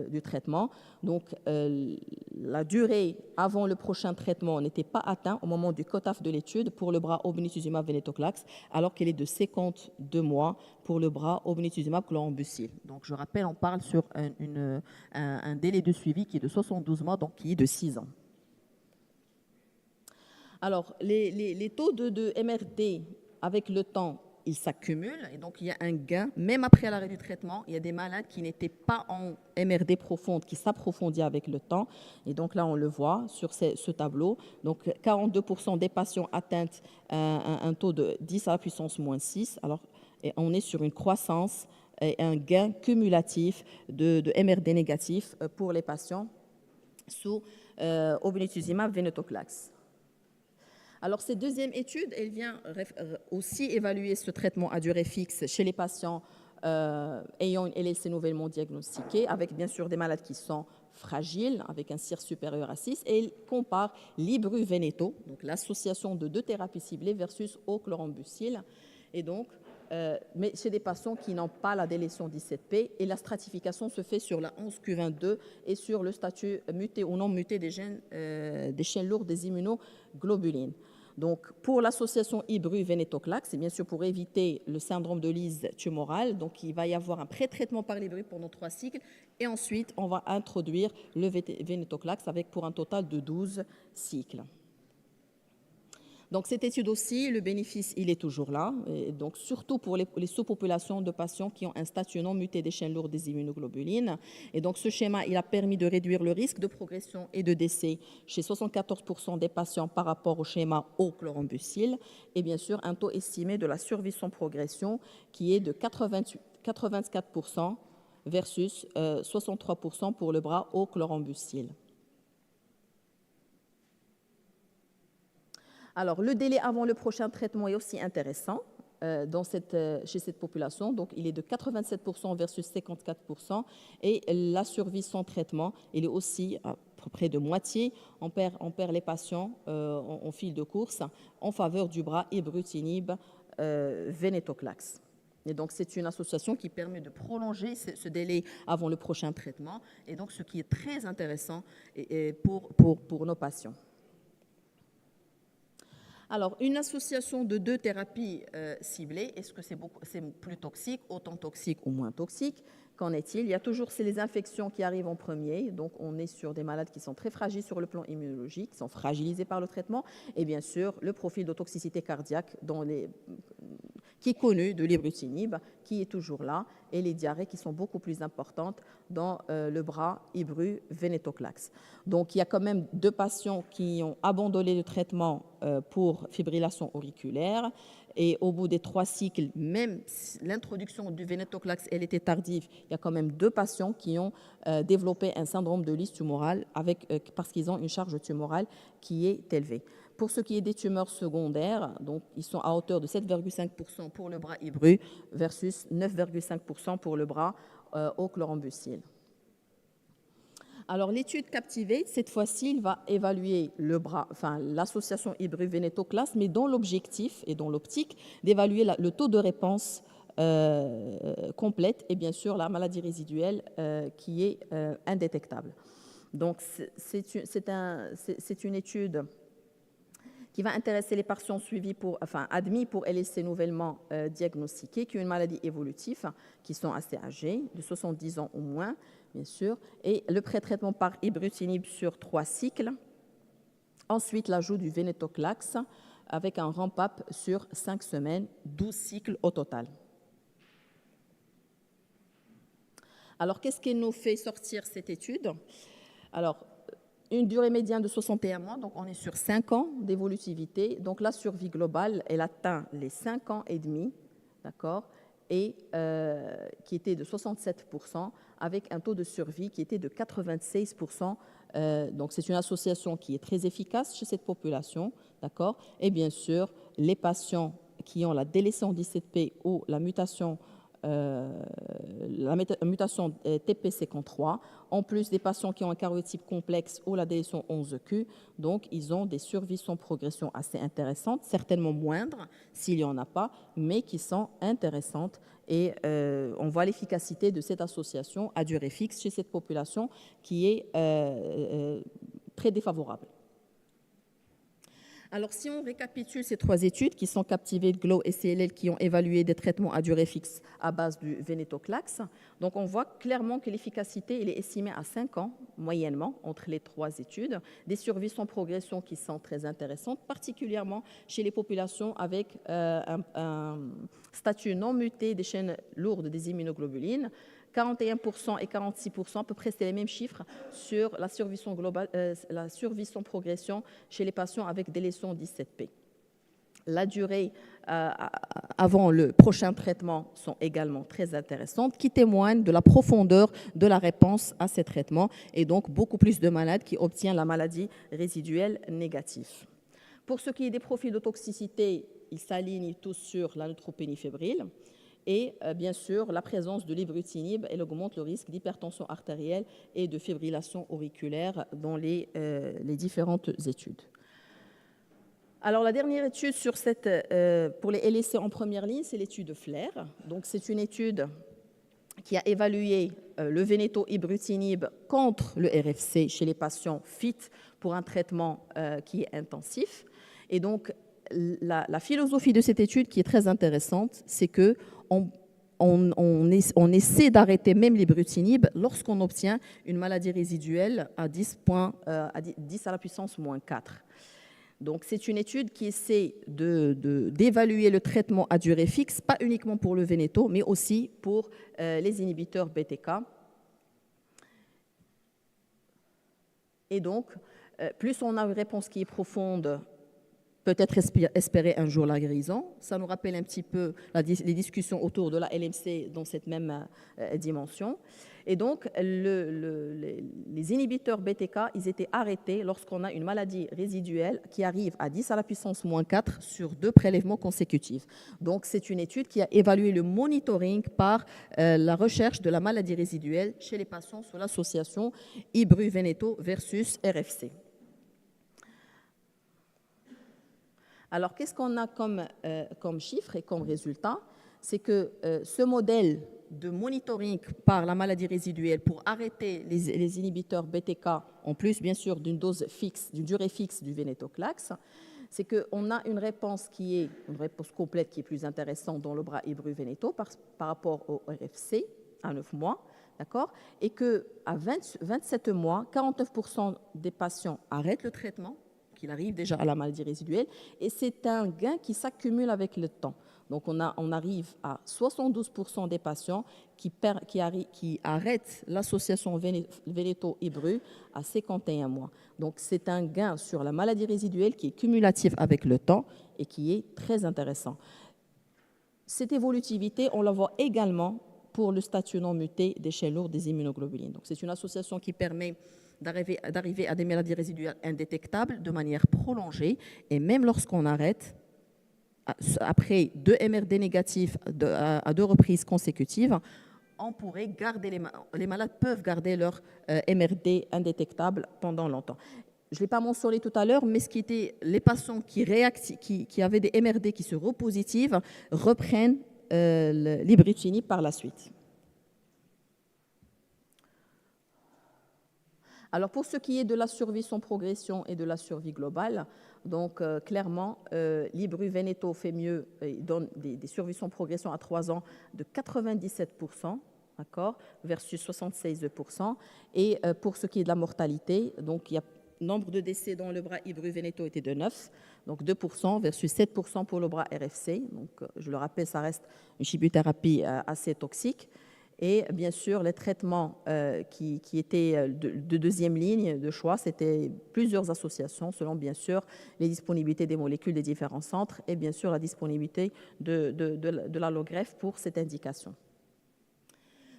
du traitement. Donc, la durée avant le prochain traitement n'était pas atteinte au moment du cut-off de l'étude pour le bras obinutuzumab venetoclax, alors qu'elle est de 52 mois pour le bras obinutuzumab chlorambucil. Donc, je rappelle, on parle sur un délai de suivi qui est de 72 mois, donc qui est de 6 ans. Alors, les taux de MRD, avec le temps, ils s'accumulent et donc il y a un gain, même après l'arrêt du traitement. Il y a des malades qui n'étaient pas en MRD profonde, qui s'approfondit avec le temps. Et donc là, on le voit sur ce tableau. Donc, 42% des patients atteignent un taux de 10 à la puissance moins 6. Alors, et on est sur une croissance et un gain cumulatif de MRD négatif pour les patients sous obinutuzumab venetoclax. Alors, cette deuxième étude, elle vient aussi évaluer ce traitement à durée fixe chez les patients ayant une LLC nouvellement diagnostiquée, avec bien sûr des malades qui sont fragiles, avec un CIR supérieur à 6, et elle compare l'ibru-veneto, donc l'association de deux thérapies ciblées versus au chlorambucil, et donc, mais chez des patients qui n'ont pas la délétion 17P, et la stratification se fait sur la 11Q22 et sur le statut muté ou non muté des chaînes lourdes des immunoglobulines. Donc, pour l'association ibru-venetoclax, c'est bien sûr pour éviter le syndrome de lyse tumorale. Donc, il va y avoir un pré-traitement par l'ibru pendant 3 cycles. Et ensuite, on va introduire le venetoclax pour un total de 12 cycles. Donc, cette étude aussi, le bénéfice, il est toujours là. Et donc, surtout pour les sous-populations de patients qui ont un statut non muté des chaînes lourdes des immunoglobulines. Et donc, ce schéma, il a permis de réduire le risque de progression et de décès chez 74% des patients par rapport au schéma au chlorambucil. Et bien sûr, un taux estimé de la survie sans progression qui est de 84% versus 63% pour le bras au chlorambucil. Alors, le délai avant le prochain traitement est aussi intéressant chez cette population. Donc, il est de 87% versus 54%. Et la survie sans traitement, il est aussi à peu près de moitié. On perd les patients en fil de course en faveur du bras ibrutinib venetoclax. Et donc, c'est une association qui permet de prolonger ce délai avant le prochain traitement. Et donc, ce qui est très intéressant pour nos patients. Alors, une association de deux thérapies ciblées, est-ce que c'est plus toxique, autant toxique ou moins toxique? Qu'en est-il? Il y a toujours les infections qui arrivent en premier. Donc, on est sur des malades qui sont très fragiles sur le plan immunologique, qui sont fragilisés par le traitement. Et bien sûr, le profil de toxicité cardiaque qui est connu de l'ibrutinib, qui est toujours là, et les diarrhées qui sont beaucoup plus importantes dans le bras ibru-venetoclax. Donc, il y a quand même 2 patients qui ont abandonné le traitement pour fibrillation auriculaire, et au bout des 3 cycles, même si l'introduction du venetoclax elle était tardive, il y a quand même 2 patients qui ont développé un syndrome de lyse tumorale parce qu'ils ont une charge tumorale qui est élevée. Pour ce qui est des tumeurs secondaires, donc, ils sont à hauteur de 7,5% pour le bras ibru versus 9,5% pour le bras au chlorambucil. Alors, l'étude Captivate, cette fois-ci, il va évaluer l'association ibru-venetoclax, mais dans l'objectif et dans l'optique d'évaluer le taux de réponse complète et bien sûr la maladie résiduelle qui est indétectable. Donc, c'est une étude qui va intéresser les patients admis pour LSC nouvellement diagnostiqués, qui ont une maladie évolutive, qui sont assez âgés, de 70 ans au moins, bien sûr, et le pré-traitement par ibrutinib sur 3 cycles. Ensuite, l'ajout du venetoclax avec un ramp-up sur 5 semaines, 12 cycles au total. Alors, qu'est-ce qui nous fait sortir cette étude? Alors, une durée médiane de 61 mois, donc on est sur 5 ans d'évolutivité. Donc la survie globale, elle atteint les 5 ans et demi, d'accord, et qui était de 67%, avec un taux de survie qui était de 96%. Donc c'est une association qui est très efficace chez cette population, d'accord. Et bien sûr, les patients qui ont la délétion 17P ou la mutation TP53, en plus des patients qui ont un karyotype complexe ou la délétion 11Q, donc ils ont des survies sans progression assez intéressantes, certainement moindres s'il n'y en a pas, mais qui sont intéressantes et on voit l'efficacité de cette association à durée fixe chez cette population qui est très défavorable. Alors, si on récapitule ces 3 études qui sont Captivate, GLOW et CLL qui ont évalué des traitements à durée fixe à base du venetoclax, donc on voit clairement que l'efficacité elle est estimée à 5 ans moyennement entre les 3 études, des survies sans progression qui sont très intéressantes, particulièrement chez les populations avec un statut non muté des chaînes lourdes des immunoglobulines. 41% et 46%, à peu près, c'est les mêmes chiffres sur la survie sans progression chez les patients avec délétion 17P. La durée avant le prochain traitement sont également très intéressantes, qui témoignent de la profondeur de la réponse à ces traitements et donc beaucoup plus de malades qui obtiennent la maladie résiduelle négative. Pour ce qui est des profils de toxicité, ils s'alignent tous sur la neutropénie fébrile. Et bien sûr, la présence de l'ibrutinib, elle augmente le risque d'hypertension artérielle et de fibrillation auriculaire dans les différentes études. Alors, la dernière étude sur pour les LSC en première ligne, c'est l'étude FLAIR. Donc, c'est une étude qui a évalué le vénéto-ibrutinib contre le RFC chez les patients fit pour un traitement qui est intensif. Et donc, la philosophie de cette étude qui est très intéressante, c'est que on essaie d'arrêter même l'ibrutinib lorsqu'on obtient une maladie résiduelle à 10 à la puissance moins 4. Donc, c'est une étude qui essaie d'évaluer le traitement à durée fixe, pas uniquement pour le vénéto, mais aussi pour les inhibiteurs BTK. Et donc, plus on a une réponse qui est profonde, peut-être espérer un jour la guérison. Ça nous rappelle un petit peu les discussions autour de la LMC dans cette même dimension. Et donc, les inhibiteurs BTK, ils étaient arrêtés lorsqu'on a une maladie résiduelle qui arrive à 10 à la puissance moins 4 sur 2 prélèvements consécutifs. Donc, c'est une étude qui a évalué le monitoring par la recherche de la maladie résiduelle chez les patients sur l'association ibru-veneto versus RFC. Alors, qu'est-ce qu'on a comme chiffre et comme résultat? C'est que ce modèle de monitoring par la maladie résiduelle pour arrêter les inhibiteurs BTK, en plus, bien sûr, d'une dose fixe, d'une durée fixe du venetoclax, c'est qu'on a une réponse qui est une réponse complète qui est plus intéressante dans le bras ibru-veneto par rapport au RFC à 9 mois, d'accord? Et qu'à 27 mois, 49% des patients arrêtent le traitement, il arrive déjà à la maladie résiduelle, et c'est un gain qui s'accumule avec le temps. Donc on arrive à 72% des patients qui arrêtent l'association Veneto-Ibru à 51 mois. Donc c'est un gain sur la maladie résiduelle qui est cumulatif avec le temps et qui est très intéressant. Cette évolutivité, on la voit également pour le statut non muté des chaînes lourdes des immunoglobulines. Donc c'est une association qui permet d'arriver à des maladies résiduelles indétectables de manière prolongée, et même lorsqu'on arrête, après 2 MRD négatifs à 2 reprises consécutives, on pourrait garder les malades peuvent garder leur MRD indétectable pendant longtemps. Je ne l'ai pas mentionné tout à l'heure, mais les patients qui avaient des MRD qui se repositivent reprennent l'ibrutinib par la suite. Alors pour ce qui est de la survie sans progression et de la survie globale, donc clairement, l'Ibru-Veneto fait mieux, il donne des survies sans progression à 3 ans de 97%, d'accord, versus 76%. Et pour ce qui est de la mortalité, donc il y a nombre de décès dans le bras Ibru-Veneto était de 9, donc 2% versus 7% pour le bras RFC. Donc je le rappelle, ça reste une chimiothérapie assez toxique. Et bien sûr, les traitements qui étaient de deuxième ligne de choix, c'était plusieurs associations, selon bien sûr les disponibilités des molécules des différents centres et bien sûr la disponibilité de l'allogreffe pour cette indication.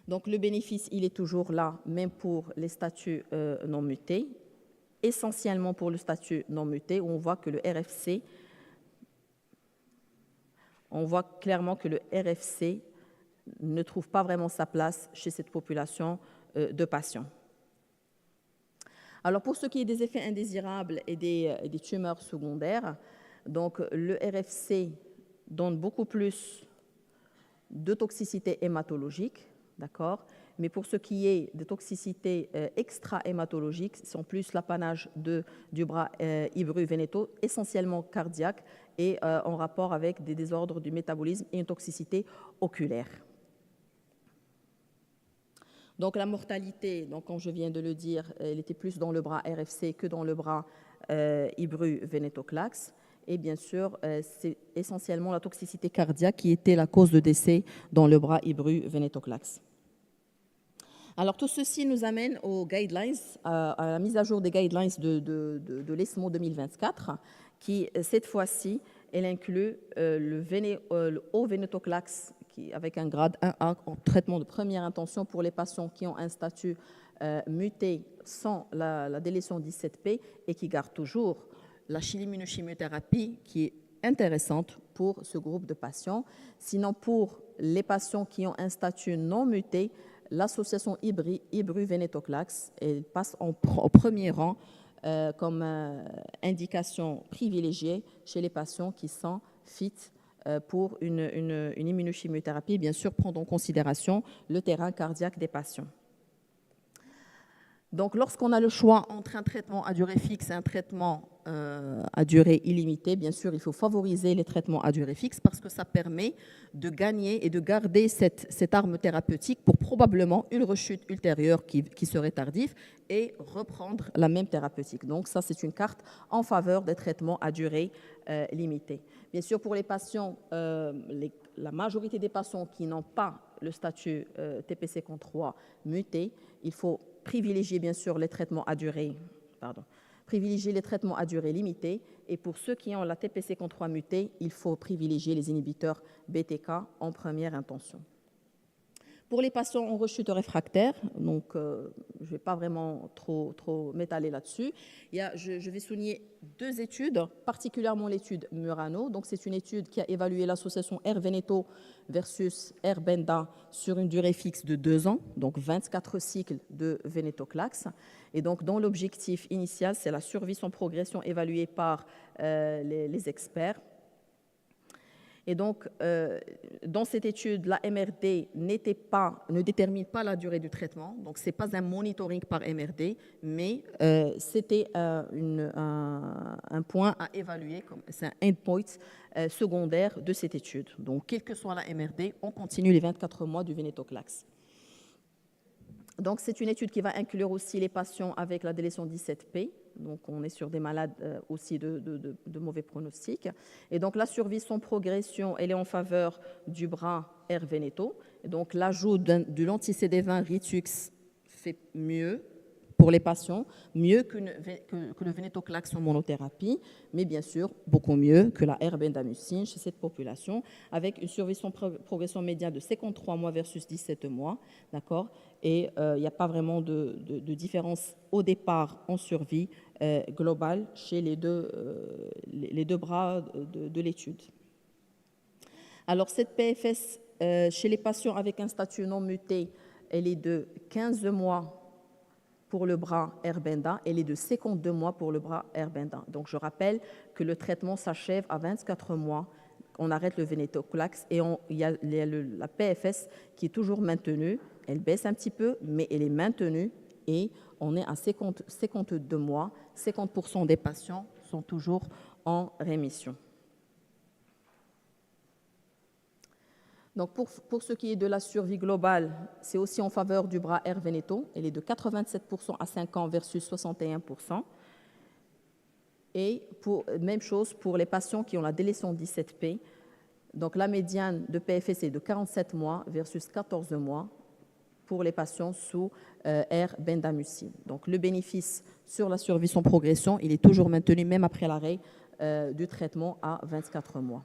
Donc le bénéfice, il est toujours là, même pour les statuts non mutés, essentiellement pour le statut non muté, où on voit que le RFC, on voit clairement que le RFC ne trouve pas vraiment sa place chez cette population de patients. Alors pour ce qui est des effets indésirables et des tumeurs secondaires, donc le RFC donne beaucoup plus de toxicité hématologique, d'accord, mais pour ce qui est de toxicité extra-hématologique, c'est en plus l'apanage du bras Ibru-Veneto, essentiellement cardiaque et en rapport avec des désordres du métabolisme et une toxicité oculaire. Donc la mortalité, donc, comme je viens de le dire, elle était plus dans le bras RFC que dans le bras Ibru-Venetoclax. Et bien sûr, c'est essentiellement la toxicité cardiaque qui était la cause de décès dans le bras Ibru-Venetoclax. Alors tout ceci nous amène aux guidelines, à la mise à jour des guidelines de l'ESMO 2024, qui cette fois-ci, elle inclut le haut Venetoclax avec un grade 1A en traitement de première intention pour les patients qui ont un statut muté sans la délétion 17P et qui gardent toujours la immunochimiothérapie qui est intéressante pour ce groupe de patients. Sinon, pour les patients qui ont un statut non muté, l'association Ibru-Venetoclax passe au premier rang comme indication privilégiée chez les patients qui sont fit pour une immunochimiothérapie, bien sûr prendre en considération le terrain cardiaque des patients. Donc, lorsqu'on a le choix entre un traitement à durée fixe et un traitement à durée illimitée, bien sûr, il faut favoriser les traitements à durée fixe parce que ça permet de gagner et de garder cette arme thérapeutique pour probablement une rechute ultérieure qui serait tardive et reprendre la même thérapeutique. Donc, ça, c'est une carte en faveur des traitements à durée limitée. Bien sûr, pour les patients, la majorité des patients qui n'ont pas le statut TP53 muté, il faut privilégier bien sûr les traitements à durée, privilégier les traitements à durée limitée, et pour ceux qui ont la TP53 mutée, il faut privilégier les inhibiteurs BTK en première intention. Pour les patients en rechute réfractaire, donc je ne vais pas vraiment trop m'étaler là-dessus, je vais souligner 2 études, particulièrement l'étude Murano. Donc c'est une étude qui a évalué l'association R-Veneto versus R-Benda sur une durée fixe de 2 ans, donc 24 cycles de Venetoclax. Et donc dans l'objectif initial, c'est la survie sans progression évaluée par les experts. Et donc, dans cette étude, la MRD ne détermine pas la durée du traitement. Donc, ce n'est pas un monitoring par MRD, mais c'était un point à évaluer, c'est un endpoint secondaire de cette étude. Donc, quelle que soit la MRD, on continue les 24 mois du Venetoclax. Donc, c'est une étude qui va inclure aussi les patients avec la délétion 17P, Donc, on est sur des malades aussi de mauvais pronostic. Et donc, la survie sans progression, elle est en faveur du bras R-Veneto. Et donc, l'ajout de l'anti-CD20 Ritux fait mieux pour les patients, mieux que le vénétoclax en monothérapie, mais bien sûr beaucoup mieux que la R-bendamustine chez cette population, avec une survie sans progression médiane de 53 mois versus 17 mois, d'accord. Et il n'y a pas vraiment de différence au départ en survie globale chez les deux bras de l'étude. Alors cette PFS chez les patients avec un statut non muté, elle est de 15 mois pour le bras R-Benda et les de 52 mois pour le bras R-Benda. Donc, je rappelle que le traitement s'achève à 24 mois. On arrête le vénétoclax et il y a la PFS qui est toujours maintenue. Elle baisse un petit peu, mais elle est maintenue et on est à 52 mois. 50% des patients sont toujours en rémission. Donc pour ce qui est de la survie globale, c'est aussi en faveur du bras R-Veneto. Elle est de 87% à 5 ans versus 61%. Et même chose pour les patients qui ont la délétion 17P. Donc la médiane de PFS est de 47 mois versus 14 mois pour les patients sous R-bendamustine. Donc le bénéfice sur la survie sans progression, il est toujours maintenu même après l'arrêt du traitement à 24 mois.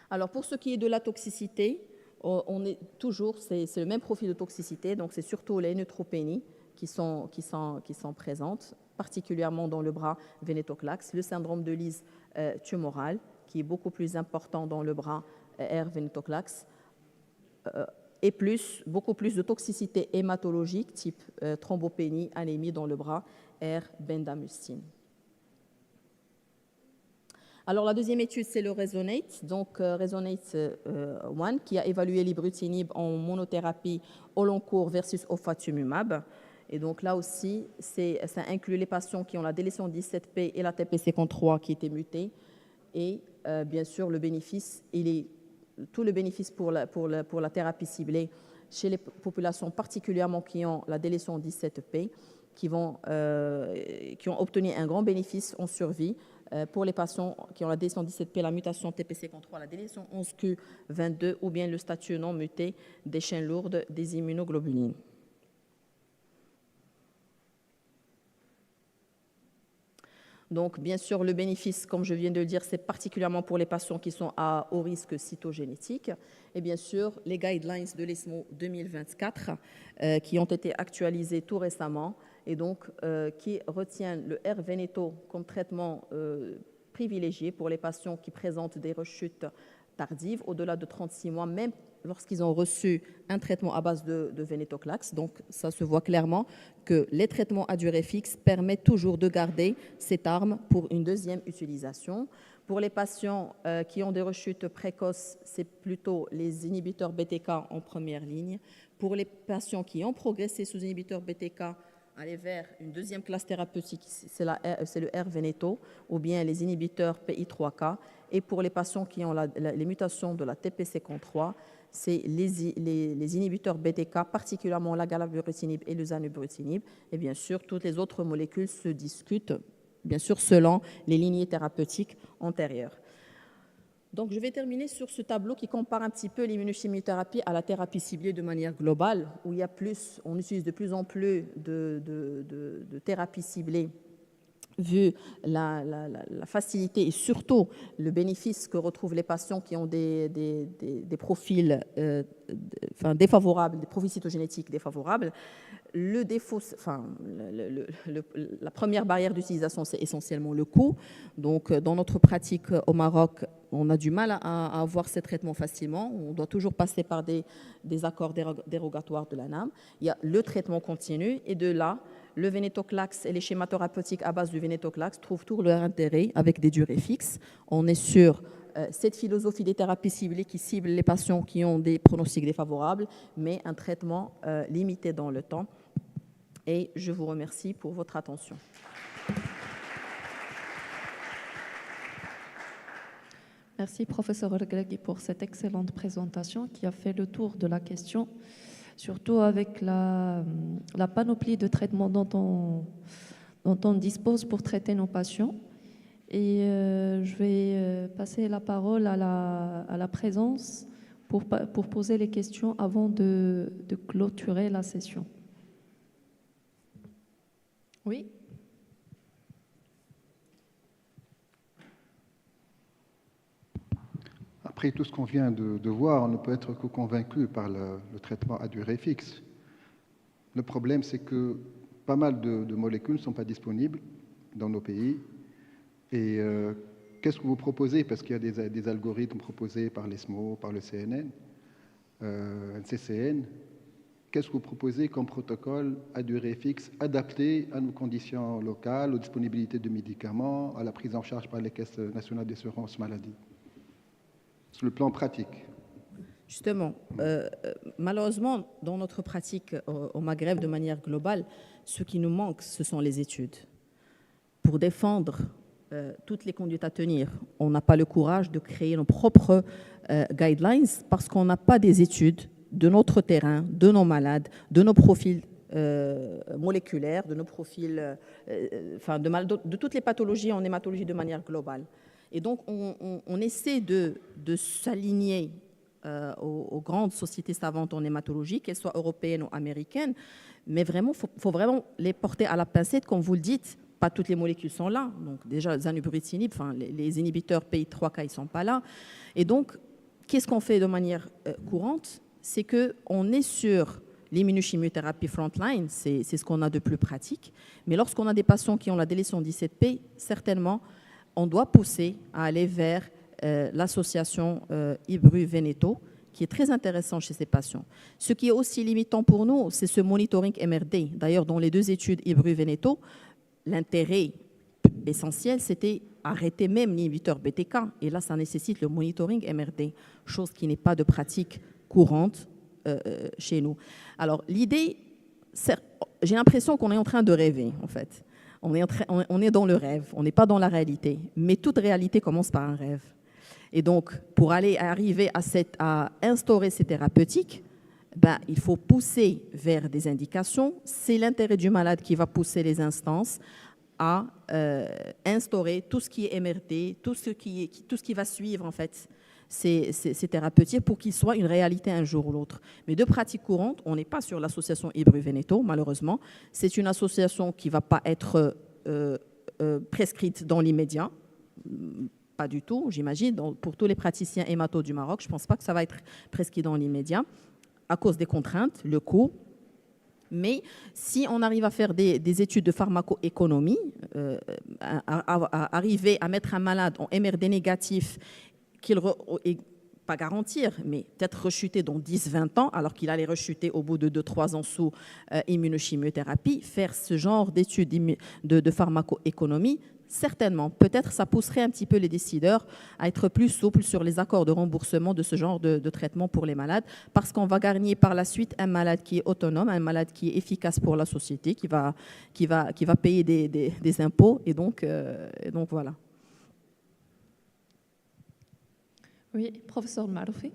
Alors, pour ce qui est de la toxicité, on est toujours, c'est le même profil de toxicité, donc c'est surtout les neutropénies qui sont présentes, particulièrement dans le bras vénétoclax, le syndrome de Lise tumorale, qui est beaucoup plus important dans le bras R-vénétoclax, et beaucoup plus de toxicité hématologique, type thrombopénie, anémie dans le bras R-bendamustine. Alors, la deuxième étude, c'est le RESONATE, donc RESONATE 1, qui a évalué l'ibrutinib en monothérapie au long cours versus ofatumumab. Et donc là aussi, ça inclut les patients qui ont la délétion 17P et la TP53 qui étaient mutées. Et bien sûr, le bénéfice, tout le bénéfice pour la thérapie ciblée chez les populations particulièrement qui ont la délétion 17P, qui ont obtenu un grand bénéfice en survie. Pour les patients qui ont la délétion 17P, la mutation TP53, la délétion 11Q22 ou bien le statut non muté des chaînes lourdes des immunoglobulines. Donc, bien sûr, le bénéfice, comme je viens de le dire, c'est particulièrement pour les patients qui sont à haut risque cytogénétique. Et bien sûr, les guidelines de l'ESMO 2024 qui ont été actualisés tout récemment et donc qui retiennent le R-Veneto comme traitement privilégié pour les patients qui présentent des rechutes tardives au-delà de 36 mois, même lorsqu'ils ont reçu un traitement à base de vénétoclax. Donc, ça se voit clairement que les traitements à durée fixe permettent toujours de garder cette arme pour une deuxième utilisation. Pour les patients qui ont des rechutes précoces, c'est plutôt les inhibiteurs BTK en première ligne. Pour les patients qui ont progressé sous inhibiteurs BTK, aller vers une deuxième classe thérapeutique, c'est le R-Veneto, ou bien les inhibiteurs PI3K. Et pour les patients qui ont les mutations de la TP53, c'est les inhibiteurs BTK, particulièrement la galaburutinib et le zanubrutinib. Et bien sûr, toutes les autres molécules se discutent, bien sûr, selon les lignées thérapeutiques antérieures. Donc, je vais terminer sur ce tableau qui compare un petit peu l'immunochimiothérapie à la thérapie ciblée de manière globale, où on utilise de plus en plus de thérapies ciblées, vu la facilité et surtout le bénéfice que retrouvent les patients qui ont des profils défavorables, des profils cytogénétiques défavorables. La première barrière d'utilisation, c'est essentiellement le coût. Donc, dans notre pratique au Maroc, on a du mal à avoir ces traitements facilement. On doit toujours passer par des accords dérogatoires de l'ANAM. Il y a le traitement continu et de là, le vénétoclax et les schémas thérapeutiques à base du vénétoclax trouvent tout leur intérêt avec des durées fixes. On est sur cette philosophie des thérapies ciblées qui ciblent les patients qui ont des pronostics défavorables, mais un traitement limité dans le temps. Et je vous remercie pour votre attention. Merci, professeur Regragui, pour cette excellente présentation qui a fait le tour de la question surtout avec la panoplie de traitements dont on dispose pour traiter nos patients. Et je vais passer la parole à la présence pour poser les questions avant de clôturer la session. Oui. Après tout ce qu'on vient de voir, on ne peut être que convaincu par le traitement à durée fixe. Le problème, c'est que pas mal de molécules ne sont pas disponibles dans nos pays. Et qu'est-ce que vous proposez? Parce qu'il y a des algorithmes proposés par l'ESMO, par le CNN, NCCN. Qu'est-ce que vous proposez comme protocole à durée fixe, adapté à nos conditions locales, aux disponibilités de médicaments, à la prise en charge par les caisses nationales d'assurance maladie? Sur le plan pratique. Justement, malheureusement, dans notre pratique au Maghreb, de manière globale, ce qui nous manque, ce sont les études. Pour défendre toutes les conduites à tenir, on n'a pas le courage de créer nos propres guidelines parce qu'on n'a pas des études de notre terrain, de nos malades, de nos profils moléculaires, de nos profils, de toutes les pathologies en hématologie de manière globale. Et donc, on essaie de s'aligner aux grandes sociétés savantes en hématologie, qu'elles soient européennes ou américaines, mais vraiment, faut vraiment les porter à la pincette, comme vous le dites. Pas toutes les molécules sont là. Donc, déjà, zanubrutinib, les inhibiteurs PI3K, ils ne sont pas là. Et donc, qu'est-ce qu'on fait de manière courante? C'est qu'on est sur l'immunochimiothérapie frontline, c'est ce qu'on a de plus pratique. Mais lorsqu'on a des patients qui ont la délétion 17P, certainement, on doit pousser à aller vers l'association Ibru-Veneto, qui est très intéressant chez ces patients. Ce qui est aussi limitant pour nous, c'est ce monitoring MRD. D'ailleurs, dans les deux études Ibru-Veneto, l'intérêt essentiel, c'était arrêter même l'inhibiteur BTK. Et là, ça nécessite le monitoring MRD, chose qui n'est pas de pratique courante chez nous. Alors, l'idée, j'ai l'impression qu'on est en train de rêver, en fait. On est dans le rêve, on n'est pas dans la réalité. Mais toute réalité commence par un rêve. Et donc, pour arriver à instaurer ces thérapeutiques, il faut pousser vers des indications. C'est l'intérêt du malade qui va pousser les instances à instaurer tout ce qui est MRD, tout ce qui va suivre, en fait, ces thérapeutiques pour qu'ils soient une réalité un jour ou l'autre. Mais de pratique courante, on n'est pas sur l'association Ibru-Veneto, malheureusement. C'est une association qui ne va pas être prescrite dans l'immédiat. Pas du tout, j'imagine. Pour tous les praticiens hémato du Maroc, je ne pense pas que ça va être prescrit dans l'immédiat à cause des contraintes, le coût. Mais si on arrive à faire des études de pharmacoéconomie, arriver à mettre un malade en MRD négatif, pas garantir, mais peut-être rechuter dans 10-20 ans, alors qu'il allait rechuter au bout de 2-3 ans sous immunochimiothérapie, faire ce genre d'études de pharmacoéconomie, certainement, peut-être ça pousserait un petit peu les décideurs à être plus souples sur les accords de remboursement de ce genre de traitement pour les malades, parce qu'on va gagner par la suite un malade qui est autonome, un malade qui est efficace pour la société, qui va payer des impôts, et donc voilà. Oui, professeur Maroufi.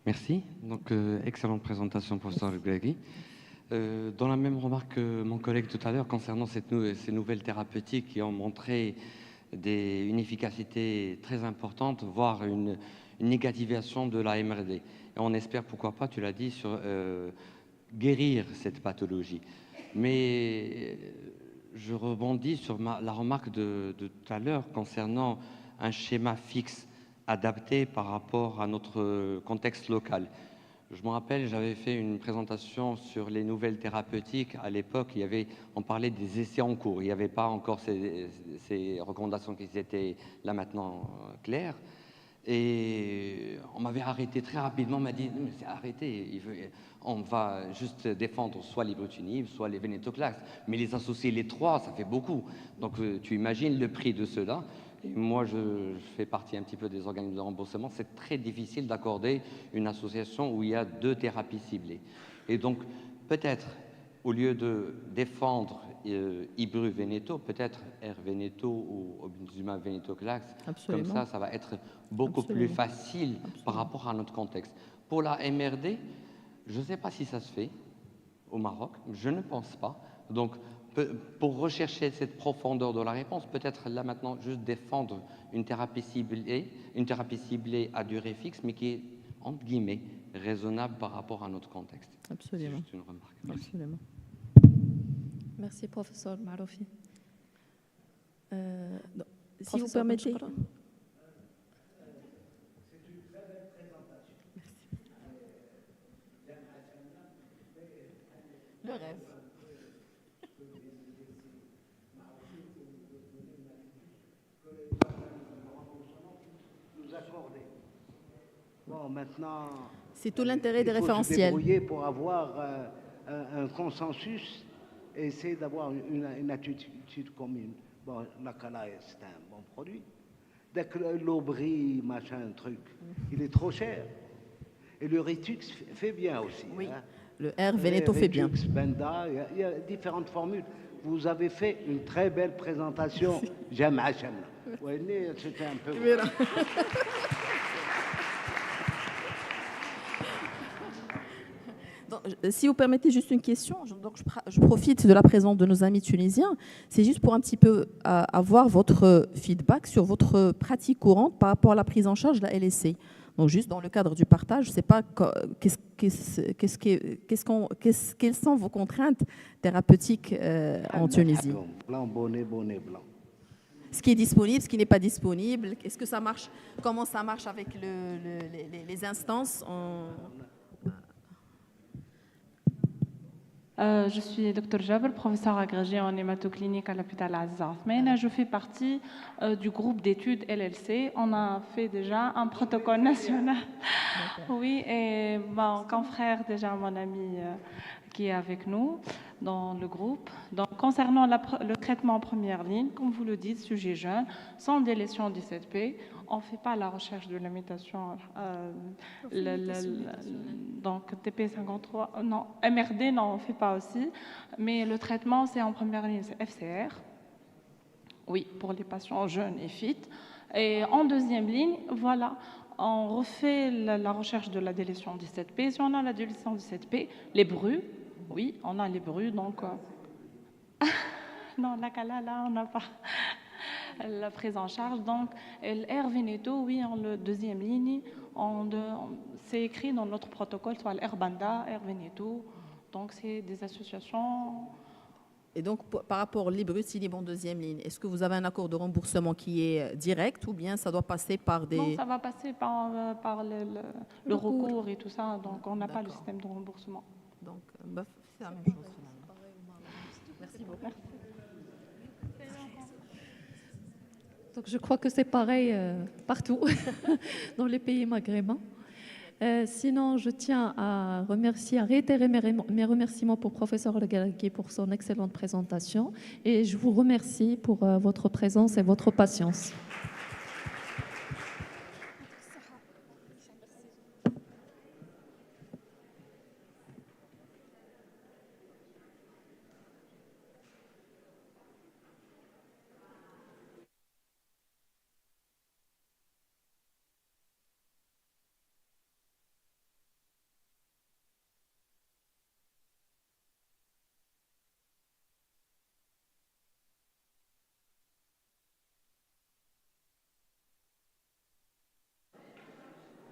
Merci. Donc, excellente présentation, professeur Gregui. Dans la même remarque que mon collègue tout à l'heure concernant ces nouvelles thérapeutiques qui ont montré une efficacité très importante, voire une négativisation de la MRD. Et on espère, pourquoi pas, tu l'as dit, guérir cette pathologie. Mais je rebondis sur la remarque de tout à l'heure concernant un schéma fixe adapté par rapport à notre contexte local. Je me rappelle, j'avais fait une présentation sur les nouvelles thérapeutiques. À l'époque, on parlait des essais en cours. Il n'y avait pas encore ces recommandations qui étaient là maintenant claires. Et on m'avait arrêté très rapidement, on m'a dit « mais c'est arrêté, on va juste défendre soit l'ibrutinib, soit les venetoclax, mais les associer les trois, ça fait beaucoup. » Donc tu imagines le prix de cela. Et moi, je fais partie un petit peu des organismes de remboursement. C'est très difficile d'accorder une association où il y a 2 thérapies ciblées. Et donc, peut-être au lieu de défendre Ibru Veneto, peut-être R Veneto ou Obinutuzumab Venetoclax. Comme ça va être beaucoup plus facile par rapport à notre contexte. Pour la MRD, je ne sais pas si ça se fait au Maroc, je ne pense pas. Donc, pour rechercher cette profondeur de la réponse, peut-être là maintenant juste défendre une thérapie ciblée à durée fixe, mais qui est, entre guillemets, raisonnable par rapport à notre contexte. Absolument. C'est juste une remarque. Merci. Absolument. Merci, professeur Maroufi. Si vous permettez. Le rêve. Nous accorder. Bon, maintenant. C'est tout l'intérêt des référentiels. Il faut se débrouiller pour avoir un consensus et essayer d'avoir une attitude commune. Bon, la Cala, c'est un bon produit. Dès que l'Aubry, machin, truc, il est trop cher. Et le Ritux fait bien aussi. Oui. Hein. Le R Veneto fait bien. Benda, il y a différentes formules. Vous avez fait une très belle présentation. J'aime Hachem. Ouais, c'était un peu. Donc, si vous permettez juste une question, donc je profite de la présence de nos amis tunisiens. C'est juste pour un petit peu avoir votre feedback sur votre pratique courante par rapport à la prise en charge de la LSC. Donc juste dans le cadre du partage, je ne sais pas quelles sont vos contraintes thérapeutiques en Tunisie. Blanc, bonnet, blanc. Ce qui est disponible, ce qui n'est pas disponible. Est-ce que ça marche? Comment ça marche avec les instances Je suis Dr Jabr, professeur agrégé en hématoclinique à l'hôpital Aziz Othmane. Je fais partie du groupe d'études LLC. On a fait déjà un protocole national. Oui, et mon confrère, déjà mon ami qui est avec nous dans le groupe. Donc, concernant le traitement en première ligne, comme vous le dites, sujet jeune, sans délétion du 7P, on ne fait pas la recherche de la mutation. Donc, TP53, non, MRD, non, on ne fait pas aussi. Mais le traitement, c'est en première ligne, c'est FCR. Oui, pour les patients jeunes et fit. Et en deuxième ligne, voilà, on refait la recherche de la délétion du 7P. Si on a la délétion du 7P, les brus, oui, on a les brus, donc... non, la Cala, là, on n'a pas la prise en charge. Donc, l'R Veneto, oui, en le deuxième ligne, c'est écrit dans notre protocole, soit l'R Banda, R Veneto. Donc, c'est des associations... Et donc, par rapport au Librutinib en deuxième ligne, est-ce que vous avez un accord de remboursement qui est direct ou bien ça doit passer par des... Non, ça va passer par le recours et tout ça. Donc, on n'a pas le système de remboursement. Donc, c'est la même chose. Merci beaucoup. Donc, je crois que c'est pareil partout dans les pays maghrébins. Sinon, je tiens à réitérer mes remerciements pour professeur Le Galgui pour son excellente présentation et je vous remercie pour votre présence et votre patience.